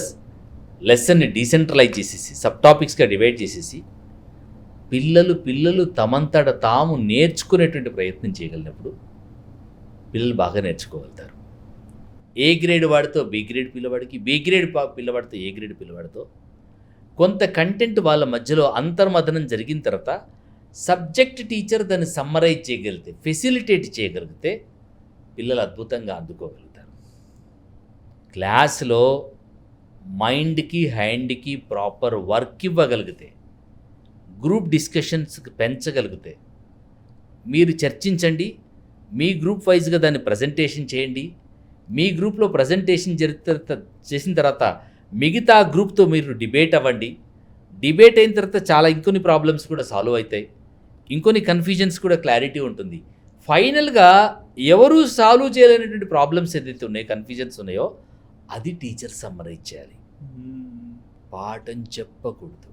లెసన్ని డీసెంట్రలైజ్ చేసేసి సబ్ టాపిక్స్గా డివైడ్ చేసేసి పిల్లలు తమంతట తాము నేర్చుకునేటువంటి ప్రయత్నం చేయగలిగినప్పుడు పిల్లలు బాగా నేర్చుకోగలుగుతారు. ఏ గ్రేడ్ వాడితో బి గ్రేడ్ పిల్లవాడికి, బి గ్రేడ్ పిల్లవాడితో ఏ గ్రేడ్ పిల్లవాడితో కొంత కంటెంట్ వాళ్ళ మధ్యలో అంతర్మథనం జరిగిన తర్వాత సబ్జెక్ట్ టీచర్ దాన్ని సమ్మరైజ్ చేయగలిగితే, ఫెసిలిటేట్ చేయగలిగితే పిల్లలు అద్భుతంగా అందుకోగలుగుతారు. క్లాస్లో మైండ్కి హ్యాండ్కి ప్రాపర్ వర్క్ ఇవ్వగలిగితే, గ్రూప్ డిస్కషన్స్ పెంచగలిగితే, మీరు చర్చించండి, మీ గ్రూప్ వైజ్గా దాన్ని ప్రజెంటేషన్ చేయండి, మీ గ్రూప్లో ప్రజెంటేషన్ చేసిన తర్వాత మిగతా గ్రూప్తో మీరు డిబేట్ అవ్వండి. డిబేట్ అయిన తర్వాత చాలా ఇంకొన్ని ప్రాబ్లమ్స్ కూడా సాల్వ్ అవుతాయి, ఇంకొన్ని కన్ఫ్యూజన్స్ కూడా క్లారిటీ ఉంటుంది. ఫైనల్గా ఎవరు సాల్వ్ చేయలేనటువంటి ప్రాబ్లమ్స్ ఏదైతే ఉన్నాయో, కన్ఫ్యూజన్స్ ఉన్నాయో, అది టీచర్ సమ్మరైజ్ చేయాలి. పాఠం చెప్పకూడదు.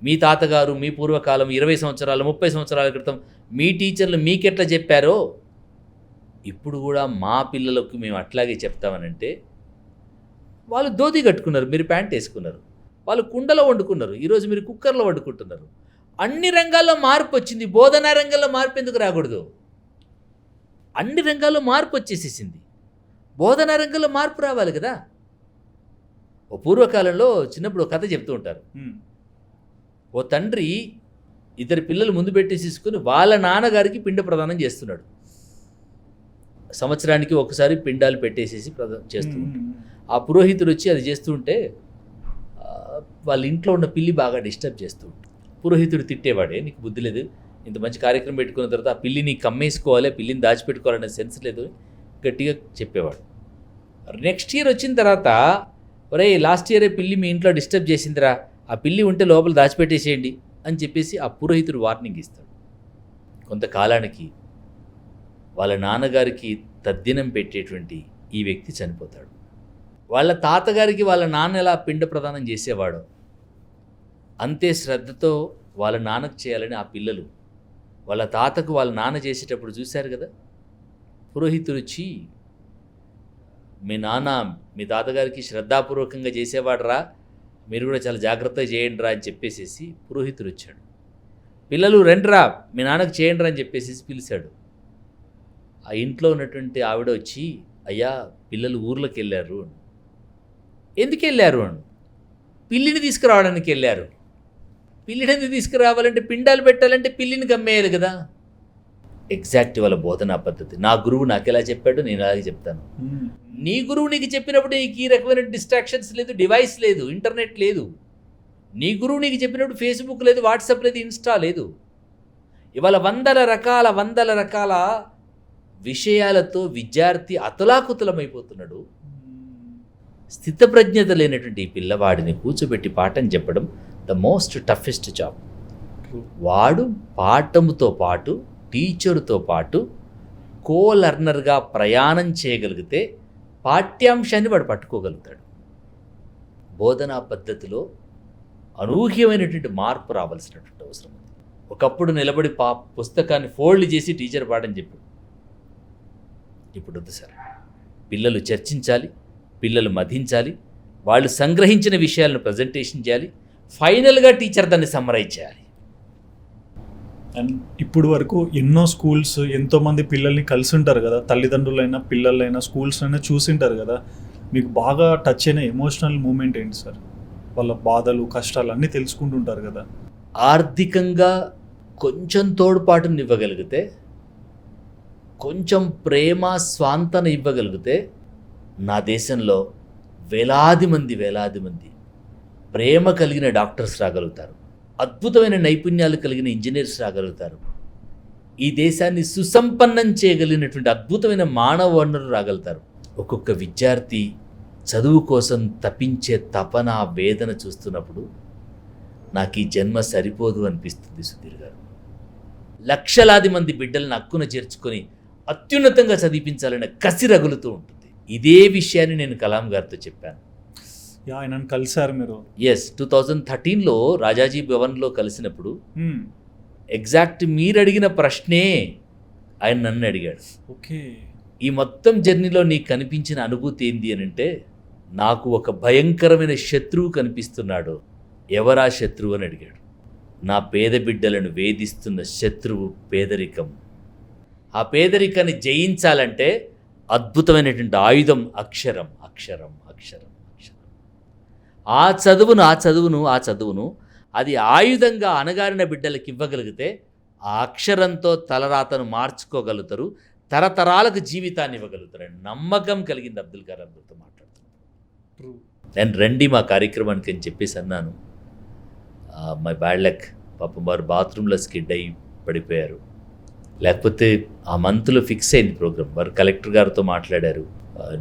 మీ తాతగారు మీ పూర్వకాలం 20 సంవత్సరాలు 30 సంవత్సరాల క్రితం మీ టీచర్లు మీకెట్లా చెప్పారో ఇప్పుడు కూడా మా పిల్లలకు మేము అట్లాగే చెప్తామనంటే, వాళ్ళు ధోతి కట్టుకున్నారు, మీరు ప్యాంట్ వేసుకున్నారు, వాళ్ళు కుండలో వండుకున్నారు, ఈరోజు మీరు కుక్కర్లో వండుకుంటున్నారు. అన్ని రంగాల్లో మార్పు వచ్చింది, బోధనా రంగంలో మార్పు ఎందుకు రాకూడదు? అన్ని రంగాల్లో మార్పు వచ్చేసేసింది, బోధనా రంగంలో మార్పు రావాలి కదా. ఓ పూర్వకాలంలో చిన్నప్పుడు కథ చెప్తూ ఉంటారు. ఓ తండ్రి ఇద్దరు పిల్లలు ముందు పెట్టేసేసుకుని వాళ్ళ నాన్నగారికి పిండ ప్రదానం చేస్తున్నాడు. సంవత్సరానికి ఒకసారి పిండాలు పెట్టేసేసి చేస్తూ ఉంటాడు. ఆ పురోహితుడు వచ్చి అది చేస్తూ ఉంటే వాళ్ళ ఇంట్లో ఉన్న పిల్లి బాగా డిస్టర్బ్ చేస్తూ ఉంటుంది. పురోహితుడు తిట్టేవాడే, నీకు బుద్ధి లేదు, ఇంత మంచి కార్యక్రమం పెట్టుకున్న తర్వాత ఆ పిల్లిని కమ్మేసుకోవాలి, పిల్లిని దాచిపెట్టుకోవాలనే సెన్స్ లేదు గట్టిగా చెప్పేవాడు. నెక్స్ట్ ఇయర్ వచ్చిన తర్వాత, ఒరే లాస్ట్ ఇయరే పిల్లి మీ ఇంట్లో డిస్టర్బ్ చేసిందిరా, ఆ పిల్లి ఉంటే లోపల దాచిపెట్టేసేయండి అని చెప్పేసి ఆ పురోహితుడు వార్నింగ్ ఇస్తాడు. కొంతకాలానికి వాళ్ళ నాన్నగారికి తద్దినం పెట్టేటువంటి ఈ వ్యక్తి చనిపోతాడు. వాళ్ళ తాతగారికి వాళ్ళ నాన్న ఎలా పిండ ప్రదానం చేసేవాడో అంతే శ్రద్ధతో వాళ్ళ నాన్నకు చేయాలని ఆ పిల్లలు వాళ్ళ తాతకు వాళ్ళ నాన్న చేసేటప్పుడు చూశారు కదా. పురోహితుడు వచ్చి, మీ నాన్న మీ తాతగారికి శ్రద్ధాపూర్వకంగా చేసేవాడరా, మీరు కూడా చాలా జాగ్రత్తగా చేయండి రా అని చెప్పేసేసి పురోహితుడు వచ్చాడు. పిల్లలు రండిరా మీ నాన్నకు చేయండి రా అని చెప్పేసి పిలిచాడు. ఆ ఇంట్లో ఉన్నటువంటి ఆవిడ వచ్చి, అయ్యా పిల్లలు ఊర్లోకి వెళ్ళారు. ఎందుకు వెళ్ళారు అని, పిల్లిని తీసుకురావడానికి వెళ్ళారు. పిల్లిని ఎందుకు తీసుకురావాలంటే, పిండాలు పెట్టాలంటే పిల్లిని గమ్మేయాలి కదా. ఎగ్జాక్ట్ వాళ్ళ బోధనా పద్ధతి. నా గురువు నాకు ఎలా చెప్పాడో నేను అలాగే చెప్తాను. నీ గురువు నీకు చెప్పినప్పుడు నీకు ఈ రకమైన డిస్ట్రాక్షన్స్ లేదు, డివైస్ లేదు, ఇంటర్నెట్ లేదు. నీ గురువు నీకు చెప్పినప్పుడు ఫేస్బుక్ లేదు, వాట్సాప్ లేదు, ఇన్స్టా లేదు. ఇవాళ వందల రకాల విషయాలతో విద్యార్థి అతలాకుతలమైపోతున్నాడు. స్థితప్రజ్ఞత లేనటువంటి ఈ పిల్లవాడిని కూర్చోబెట్టి పాఠం చెప్పడం ద మోస్ట్ టఫెస్ట్ జాబ్. వాడు పాఠముతో పాటు టీచరుతో పాటు కో-లర్నర్గా ప్రయాణం చేయగలిగితే పాఠ్యాంశాన్ని వాడు పట్టుకోగలుగుతాడు. బోధనా పద్ధతిలో అనూహ్యమైనటువంటి మార్పు రావాల్సినటువంటి అవసరం ఉంది. ఒకప్పుడు నిలబడి పుస్తకాన్ని ఫోల్డ్ చేసి టీచర్ పాఠం చెప్పాడు. ఇప్పుడు వద్దు సార్, పిల్లలు చర్చించాలి, పిల్లలు మధించాలి, వాళ్ళు సంగ్రహించిన విషయాలను ప్రజెంటేషన్ చేయాలి, ఫైనల్గా టీచర్ దాన్ని సమ్మరైజ్ చేయాలి. అండ్ ఇప్పుడు వరకు ఎన్నో స్కూల్స్, ఎంతోమంది పిల్లల్ని కలిసి ఉంటారు కదా, తల్లిదండ్రులైనా పిల్లలైనా స్కూల్స్ అయినా చూసింటారు కదా. మీకు బాగా టచ్ అయిన ఎమోషనల్ మూమెంట్ ఏంటి సార్? వాళ్ళ బాధలు కష్టాలు అన్నీ తెలుసుకుంటుంటారు కదా. ఆర్థికంగా కొంచెం తోడ్పాటుని ఇవ్వగలిగితే, కొంచెం ప్రేమ స్వాంతన ఇవ్వగలిగితే, నా దేశంలో వేలాది మంది ప్రేమ కలిగిన డాక్టర్స్ రాగలుగుతారు, అద్భుతమైన నైపుణ్యాలు కలిగిన ఇంజనీర్స్ రాగలుగుతారు, ఈ దేశాన్ని సుసంపన్నం చేయగలిగినటువంటి అద్భుతమైన మానవ వనరులు రాగలుగుతారు. ఒక్కొక్క విద్యార్థి చదువు కోసం తపించే తపన, వేదన చూస్తున్నప్పుడు నాకు ఈ జన్మ సరిపోదు అనిపిస్తుంది సుధీర్ గారు. లక్షలాది మంది బిడ్డలను హక్కున చేర్చుకొని అత్యున్నతంగా చదివించాలనే కసి రగులుతూ ఉంటుంది. ఇదే విషయాన్ని నేను కలాం గారితో చెప్పాను. ఆయన కలిసారు మీరు? ఎస్, 2013లో రాజాజీ భవన్లో కలిసినప్పుడు ఎగ్జాక్ట్ మీరు అడిగిన ప్రశ్నే ఆయన నన్ను అడిగాడు. ఓకే, ఈ మొత్తం జర్నీలో నీకు కనిపించిన అనుభూతి ఏంది అని అంటే, నాకు ఒక భయంకరమైన శత్రువు కనిపిస్తున్నాడు. ఎవరా శత్రువు అని అడిగాడు. నా పేద బిడ్డలను వేధిస్తున్న శత్రువు పేదరికం. ఆ పేదరికాన్ని జయించాలంటే అద్భుతమైనటువంటి ఆయుధం అక్షరం. ఆ చదువును అది ఆయుధంగా అణగారిన బిడ్డలకు ఇవ్వగలిగితే ఆ అక్షరంతో తలరాతను మార్చుకోగలుగుతారు, తరతరాలకు జీవితాన్ని ఇవ్వగలుగుతారు. నమ్మకం కలిగింది అబ్దుల్ కలాం గారితో మాట్లాడుతున్నాను. నేను రండి మా కార్యక్రమానికి అని చెప్పేసి అన్నాను. మై బ్యాడ్ లక్, పాపం వారు బాత్రూంలో స్కిడ్ అయ్యి పడిపోయారు. లేకపోతే ఆ మంత్లో ఫిక్స్ అయింది ప్రోగ్రామ్. వారు కలెక్టర్ గారితో మాట్లాడారు,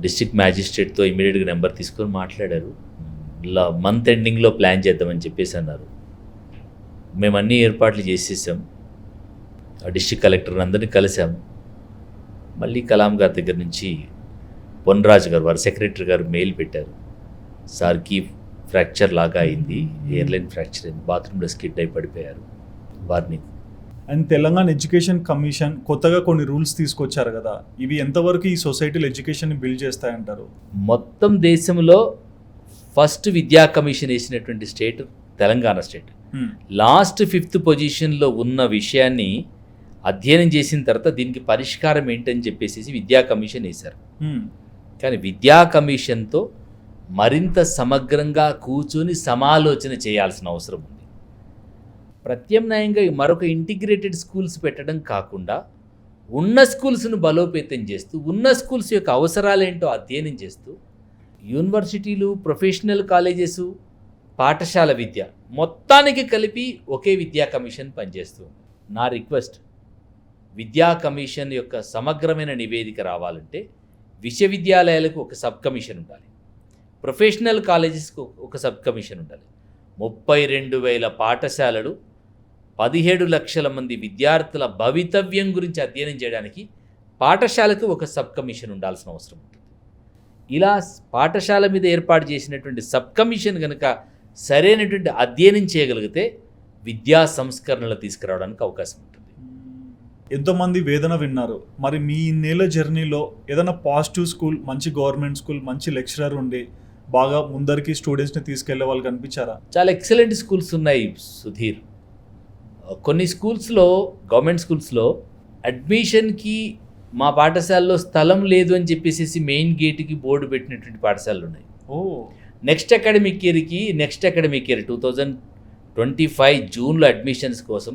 డిస్ట్రిక్ట్ మ్యాజిస్ట్రేట్తో ఇమీడియట్గా నెంబర్ తీసుకొని మాట్లాడారు. ఇలా మంత్ ఎండింగ్లో ప్లాన్ చేద్దామని చెప్పేసి అన్నారు. మేము అన్ని ఏర్పాట్లు చేసేసాం. డిస్ట్రిక్ట్ కలెక్టర్ని అందరినీ కలిసాము. మళ్ళీ కలాం గారి దగ్గర నుంచి పొన్రాజు గారు, వారి సెక్రటరీ గారు మెయిల్ పెట్టారు. సార్కి ఫ్రాక్చర్ లాగా అయింది, ఎయిర్లైన్ ఫ్రాక్చర్ అయింది, బాత్రూంలో స్కిడ్ అయి పడిపోయారు. వారిని అండ్ తెలంగాణ ఎడ్యుకేషన్ కమిషన్ కొత్తగా కొన్ని రూల్స్ తీసుకొచ్చారు కదా, ఇవి ఎంతవరకు ఈ సొసైటీలో ఎడ్యుకేషన్ బిల్డ్ చేస్తాయంటారు? మొత్తం దేశంలో ఫస్ట్ విద్యా కమిషన్ వేసినటువంటి state Telangana state. Last 5th పొజిషన్లో ఉన్న విషయాన్ని అధ్యయనం చేసిన తర్వాత దీనికి పరిష్కారం ఏంటని చెప్పేసి విద్యా కమిషన్ వేశారు. కానీ విద్యా కమిషన్తో మరింత సమగ్రంగా కూర్చొని సమాలోచన చేయాల్సిన అవసరం ఉంది. ప్రత్యామ్నాయంగా మరొక ఇంటిగ్రేటెడ్ స్కూల్స్ పెట్టడం కాకుండా ఉన్న స్కూల్స్ను బలోపేతం చేస్తూ ఉన్న స్కూల్స్ యొక్క అవసరాలేంటో అధ్యయనం చేస్తూ యూనివర్సిటీలు, ప్రొఫెషనల్ కాలేజెస్, పాఠశాల విద్య మొత్తానికి కలిపి ఒకే విద్యా కమిషన్ పనిచేస్తూ ఉంది. నా రిక్వెస్ట్, విద్యా కమిషన్ యొక్క సమగ్రమైన నివేదిక రావాలంటే విశ్వవిద్యాలయాలకు ఒక సబ్ కమిషన్ ఉండాలి, ప్రొఫెషనల్ కాలేజెస్కు ఒక సబ్ కమిషన్ ఉండాలి. 32,000 పాఠశాలలు, 17 లక్షల మంది విద్యార్థుల భవితవ్యం గురించి అధ్యయనం చేయడానికి పాఠశాలకు ఒక సబ్ కమిషన్ ఉండాల్సిన అవసరం ఉంటుంది. ఇలా పాఠశాల మీద ఏర్పాటు చేసినటువంటి సబ్ కమిషన్ కనుక సరైనటువంటి అధ్యయనం చేయగలిగితే విద్యా సంస్కరణలు తీసుకురావడానికి అవకాశం ఉంటుంది. ఎంతోమంది వేదన విన్నారు. మరి మీ ఇన్నేళ్ళ జర్నీలో ఏదైనా పాజిటివ్ స్కూల్, మంచి గవర్నమెంట్ స్కూల్, మంచి లెక్చరర్ ఉండి బాగా ముందరికి స్టూడెంట్స్ని తీసుకెళ్లే వాళ్ళు కనిపించారా? చాలా ఎక్సలెంట్ స్కూల్స్ ఉన్నాయి సుధీర్. కొన్ని స్కూల్స్లో, గవర్నమెంట్ స్కూల్స్లో అడ్మిషన్కి మా పాఠశాలలో స్థలం లేదు అని చెప్పేసి మెయిన్ గేట్కి బోర్డు పెట్టినటువంటి పాఠశాలలు ఉన్నాయి. నెక్స్ట్ అకాడమిక్ ఇయర్ 2025 జూన్లో అడ్మిషన్స్ కోసం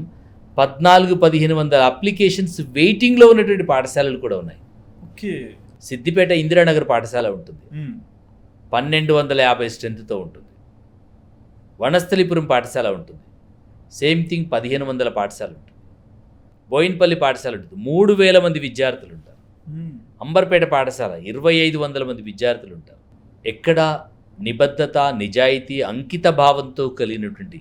14,000-1,500 అప్లికేషన్స్ వెయిటింగ్లో ఉన్నటువంటి పాఠశాలలు కూడా ఉన్నాయి. ఓకే. సిద్దిపేట ఇందిరానగర్ పాఠశాల ఉంటుంది, 1250 స్ట్రెంత్తో ఉంటుంది. వనస్థలిపురం పాఠశాల ఉంటుంది, సేమ్ థింగ్ 1500 పాఠశాల ఉంటుంది. బోయిన్పల్లి పాఠశాల ఉంటుంది, 3,000 మంది విద్యార్థులు ఉంటారు. అంబర్పేట పాఠశాల 2,500 మంది విద్యార్థులు ఉంటారు. ఎక్కడ నిబద్ధత, నిజాయితీ, అంకిత భావంతో కలిగినటువంటి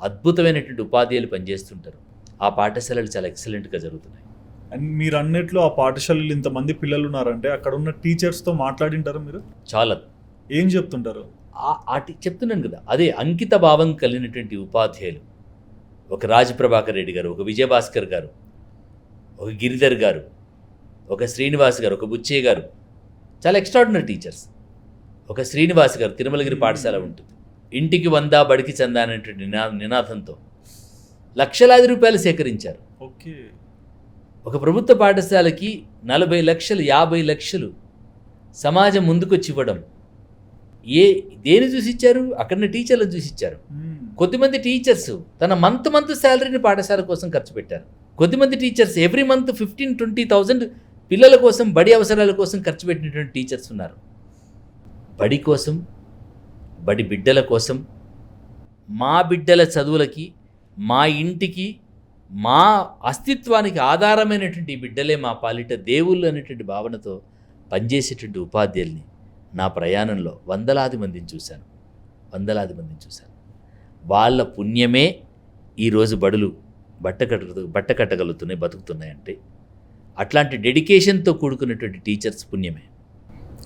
అద్భుతమైనటువంటి ఉపాధ్యాయులు పనిచేస్తుంటారు. ఆ పాఠశాలలు చాలా ఎక్సలెంట్గా జరుగుతున్నాయి. అండ్ మీరు అన్నిట్లో ఆ పాఠశాలలో ఇంతమంది పిల్లలు ఉన్నారంటే అక్కడ ఉన్న టీచర్స్తో మాట్లాడింటారు మీరు? చాలా. ఏం చెప్తుంటారు? చెప్తున్నాను కదా, అదే అంకిత భావం కలిగినటువంటి ఉపాధ్యాయులు. ఒక రాజప్రభాకర్ రెడ్డి గారు, ఒక విజయభాస్కర్ గారు, ఒక గిరిధర్ గారు, ఒక శ్రీనివాస్ గారు, ఒక బుచ్చయ్య గారు, చాలా ఎక్స్ట్రాడినరీ టీచర్స్. ఒక శ్రీనివాస్ గారు, తిరుమలగిరి పాఠశాల ఉంటుంది, ఇంటికి 100 బడికి చందా అనేటువంటి నినాదంతో లక్షలాది రూపాయలు సేకరించారు. ఓకే. ఒక ప్రభుత్వ పాఠశాలకి 40 లక్షలు, 50 లక్షలు సమాజం ముందుకొచ్చి ఇవ్వడం దేని చూసిచ్చారు? అక్కడ టీచర్లను చూసిచ్చారు. కొద్దిమంది టీచర్స్ తన మంత్ శాలరీని పాఠశాల కోసం ఖర్చు పెట్టారు. కొద్దిమంది టీచర్స్ ఎవ్రీ మంత్ 15,000-20,000 పిల్లల కోసం, బడి అవసరాల కోసం ఖర్చు పెట్టినటువంటి టీచర్స్ ఉన్నారు. బడి కోసం, బడి బిడ్డల కోసం, మా బిడ్డల చదువులకి, మా ఇంటికి, మా అస్తిత్వానికి ఆధారమైనటువంటి బిడ్డలే మా పాలిట దేవుళ్ళు అనేటువంటి భావనతో పనిచేసేటువంటి ఉపాధ్యాయుల్ని నా ప్రయాణంలో వందలాది మందిని చూశాను. వాళ్ళ పుణ్యమే ఈరోజు బడులు బట్టకట్టగలుగుతున్నాయి, బతుకుతున్నాయంటే అట్లాంటి డెడికేషన్తో కూడుకున్నటువంటి టీచర్స్ పుణ్యమే.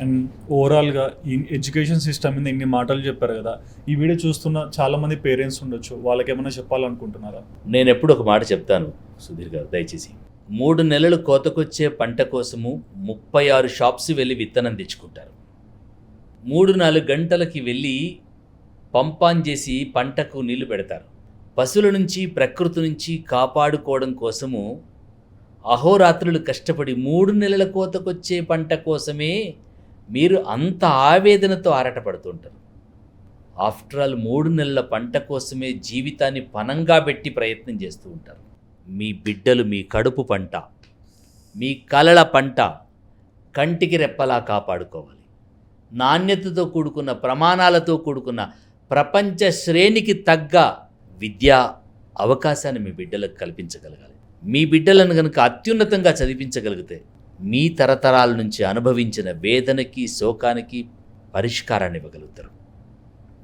అండ్ ఓవరాల్గా ఈ ఎడ్యుకేషన్ సిస్టమ్ మీద ఇన్ని మాటలు చెప్పారు కదా, ఈ వీడియో చూస్తున్న చాలామంది పేరెంట్స్ ఉండొచ్చు, వాళ్ళకి ఏమైనా చెప్పాలనుకుంటున్నారా? నేను ఎప్పుడు ఒక మాట చెప్తాను సుధీర్ గారు, దయచేసి. 3 నెలలు కోతకొచ్చే పంట కోసము 36 షాప్స్ వెళ్ళి విత్తనం తెచ్చుకుంటారు. 3-4 గంటలకి వెళ్ళి పంపాన్ చేసి పంటకు నీళ్లు పెడతారు. పశువుల నుంచి, ప్రకృతి నుంచి కాపాడుకోవడం కోసము అహోరాత్రులు కష్టపడి 3 నెలల కోతకొచ్చే పంట కోసమే మీరు అంత ఆవేదనతో ఆరాటపడుతుంటారు. ఆఫ్టర్ ఆల్ 3 నెలల పంట కోసమే జీవితాన్ని పణంగా పెట్టి ప్రయత్నం చేస్తూ ఉంటారు. మీ బిడ్డలు మీ కడుపు పంట, మీ కలల పంట కంటికి రెప్పలా కాపాడుకోవాలి. నాణ్యతతో కూడుకున్న, ప్రమాణాలతో కూడుకున్న, ప్రపంచ శ్రేణికి తగ్గ విద్యా అవకాశాన్ని మీ బిడ్డలకు కల్పించగలగాలి. మీ బిడ్డలను కనుక అత్యున్నతంగా చదివించగలిగితే మీ తరతరాల నుంచి అనుభవించిన వేదనకి, శోకానికి పరిష్కారాన్ని ఇవ్వగలుగుతారు.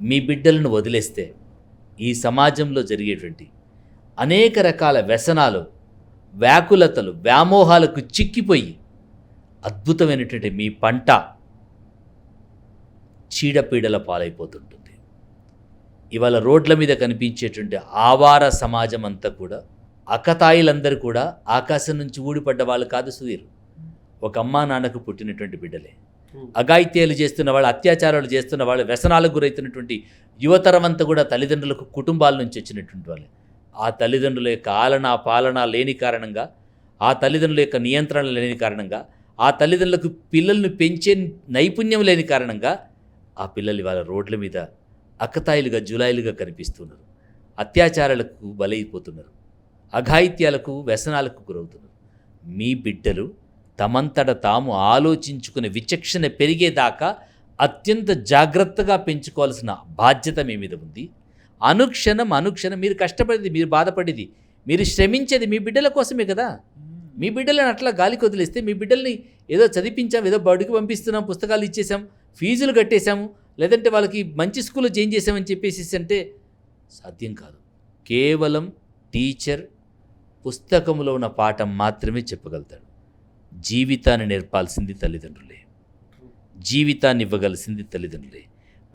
మీ బిడ్డలను వదిలేస్తే ఈ సమాజంలో జరిగేటువంటి అనేక రకాల వ్యసనాలు, వ్యాకులతలు, వ్యామోహాలకు చిక్కిపోయి అద్భుతమైనటువంటి మీ పంట చీడపీడల పాలైపోతుంటుంది. ఇవాళ రోడ్ల మీద కనిపించేటువంటి ఆవార సమాజం అంతా కూడా, అకతాయిలందరూ కూడా ఆకాశం నుంచి ఊడిపడ్డ వాళ్ళు కాదు సుధీర్. ఒక అమ్మా నాన్నకు పుట్టినటువంటి బిడ్డలే. అఘాయిత్యాలు చేస్తున్న వాళ్ళు, అత్యాచారాలు చేస్తున్న వాళ్ళు, వ్యసనాలకు గురవుతున్నటువంటి యువతరం అంతా కూడా తల్లిదండ్రులకు, కుటుంబాల నుంచి వచ్చినటువంటి వాళ్ళే. ఆ తల్లిదండ్రుల యొక్క ఆలన పాలన లేని కారణంగా, ఆ తల్లిదండ్రుల యొక్క నియంత్రణ లేని కారణంగా, ఆ తల్లిదండ్రులకు పిల్లల్ని పెంచే నైపుణ్యం లేని కారణంగా ఆ పిల్లలు వాళ్ళ రోడ్ల మీద అక్కతాయిలుగా, జులాయిలుగా కనిపిస్తున్నారు. అత్యాచారాలకు బలైపోతున్నారు, అఘాయిత్యాలకు వ్యసనాలకు గురవుతున్నారు. మీ బిడ్డలు తమంతట తాము ఆలోచించుకునే విచక్షణ పెరిగేదాకా అత్యంత జాగ్రత్తగా పెంచుకోవాల్సిన బాధ్యత మీ మీద ఉంది. అనుక్షణం మీరు కష్టపడేది, మీరు బాధపడేది, మీరు శ్రమించేది మీ బిడ్డల కోసమే కదా. మీ బిడ్డలను అట్లా గాలికి వదిలేస్తే, మీ బిడ్డల్ని ఏదో చదివించాం, ఏదో బడికి పంపిస్తున్నాం, పుస్తకాలు ఇచ్చేసాం, ఫీజులు కట్టేశాము, లేదంటే వాళ్ళకి మంచి స్కూల్లో చేంజ్ చేసామని చెప్పేసి అంటే సాధ్యం కాదు. కేవలం టీచర్ పుస్తకంలో ఉన్న పాఠం మాత్రమే చెప్పగలుగుతాడు. జీవితాన్ని నేర్పాల్సింది తల్లిదండ్రులే, జీవితాన్ని ఇవ్వగలిసింది తల్లిదండ్రులే.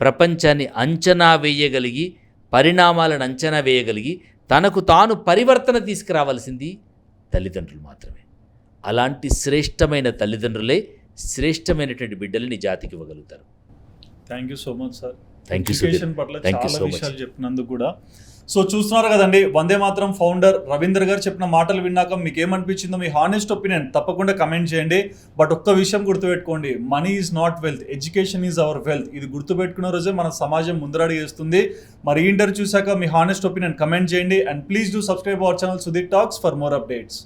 ప్రపంచాన్ని అంచనా వేయగలిగి, పరిణామాలను అంచనా వేయగలిగి, తనకు తాను పరివర్తన తీసుకురావాల్సింది తల్లిదండ్రులు మాత్రమే. అలాంటి శ్రేష్టమైన తల్లిదండ్రులే శ్రేష్టమైనటువంటి బిడ్డలని జాతికి ఇవ్వగలుగుతారు. Thank you so much sir. Thank you education పట్ల థ్యాంక్ యూ చాలా సో మచ్. విషయాలు చెప్పినందుకు కూడా. సో చూస్తున్నారు కదండి, వందే మాత్రం ఫౌండర్ రవీందర్ గారు చెప్పిన మాటలు విన్నాక మీకు ఏమనిపించిందో మీ హానెస్ట్ ఒపీనియన్ తప్పకుండా కమెంట్ చేయండి. బట్ ఒక్క విషయం గుర్తుపెట్టుకోండి, money is not wealth, education is our wealth. ఇది గుర్తుపెట్టుకున్న రోజే మన సమాజం ముందరడుగు వేస్తుంది. మరి ఈ ఇంటర్వ్యూ చూసాక మీ హానెస్ట్ ఒపీనియన్ కమెంట్ చేయండి. And please do subscribe our channel Sudheer talks for more updates.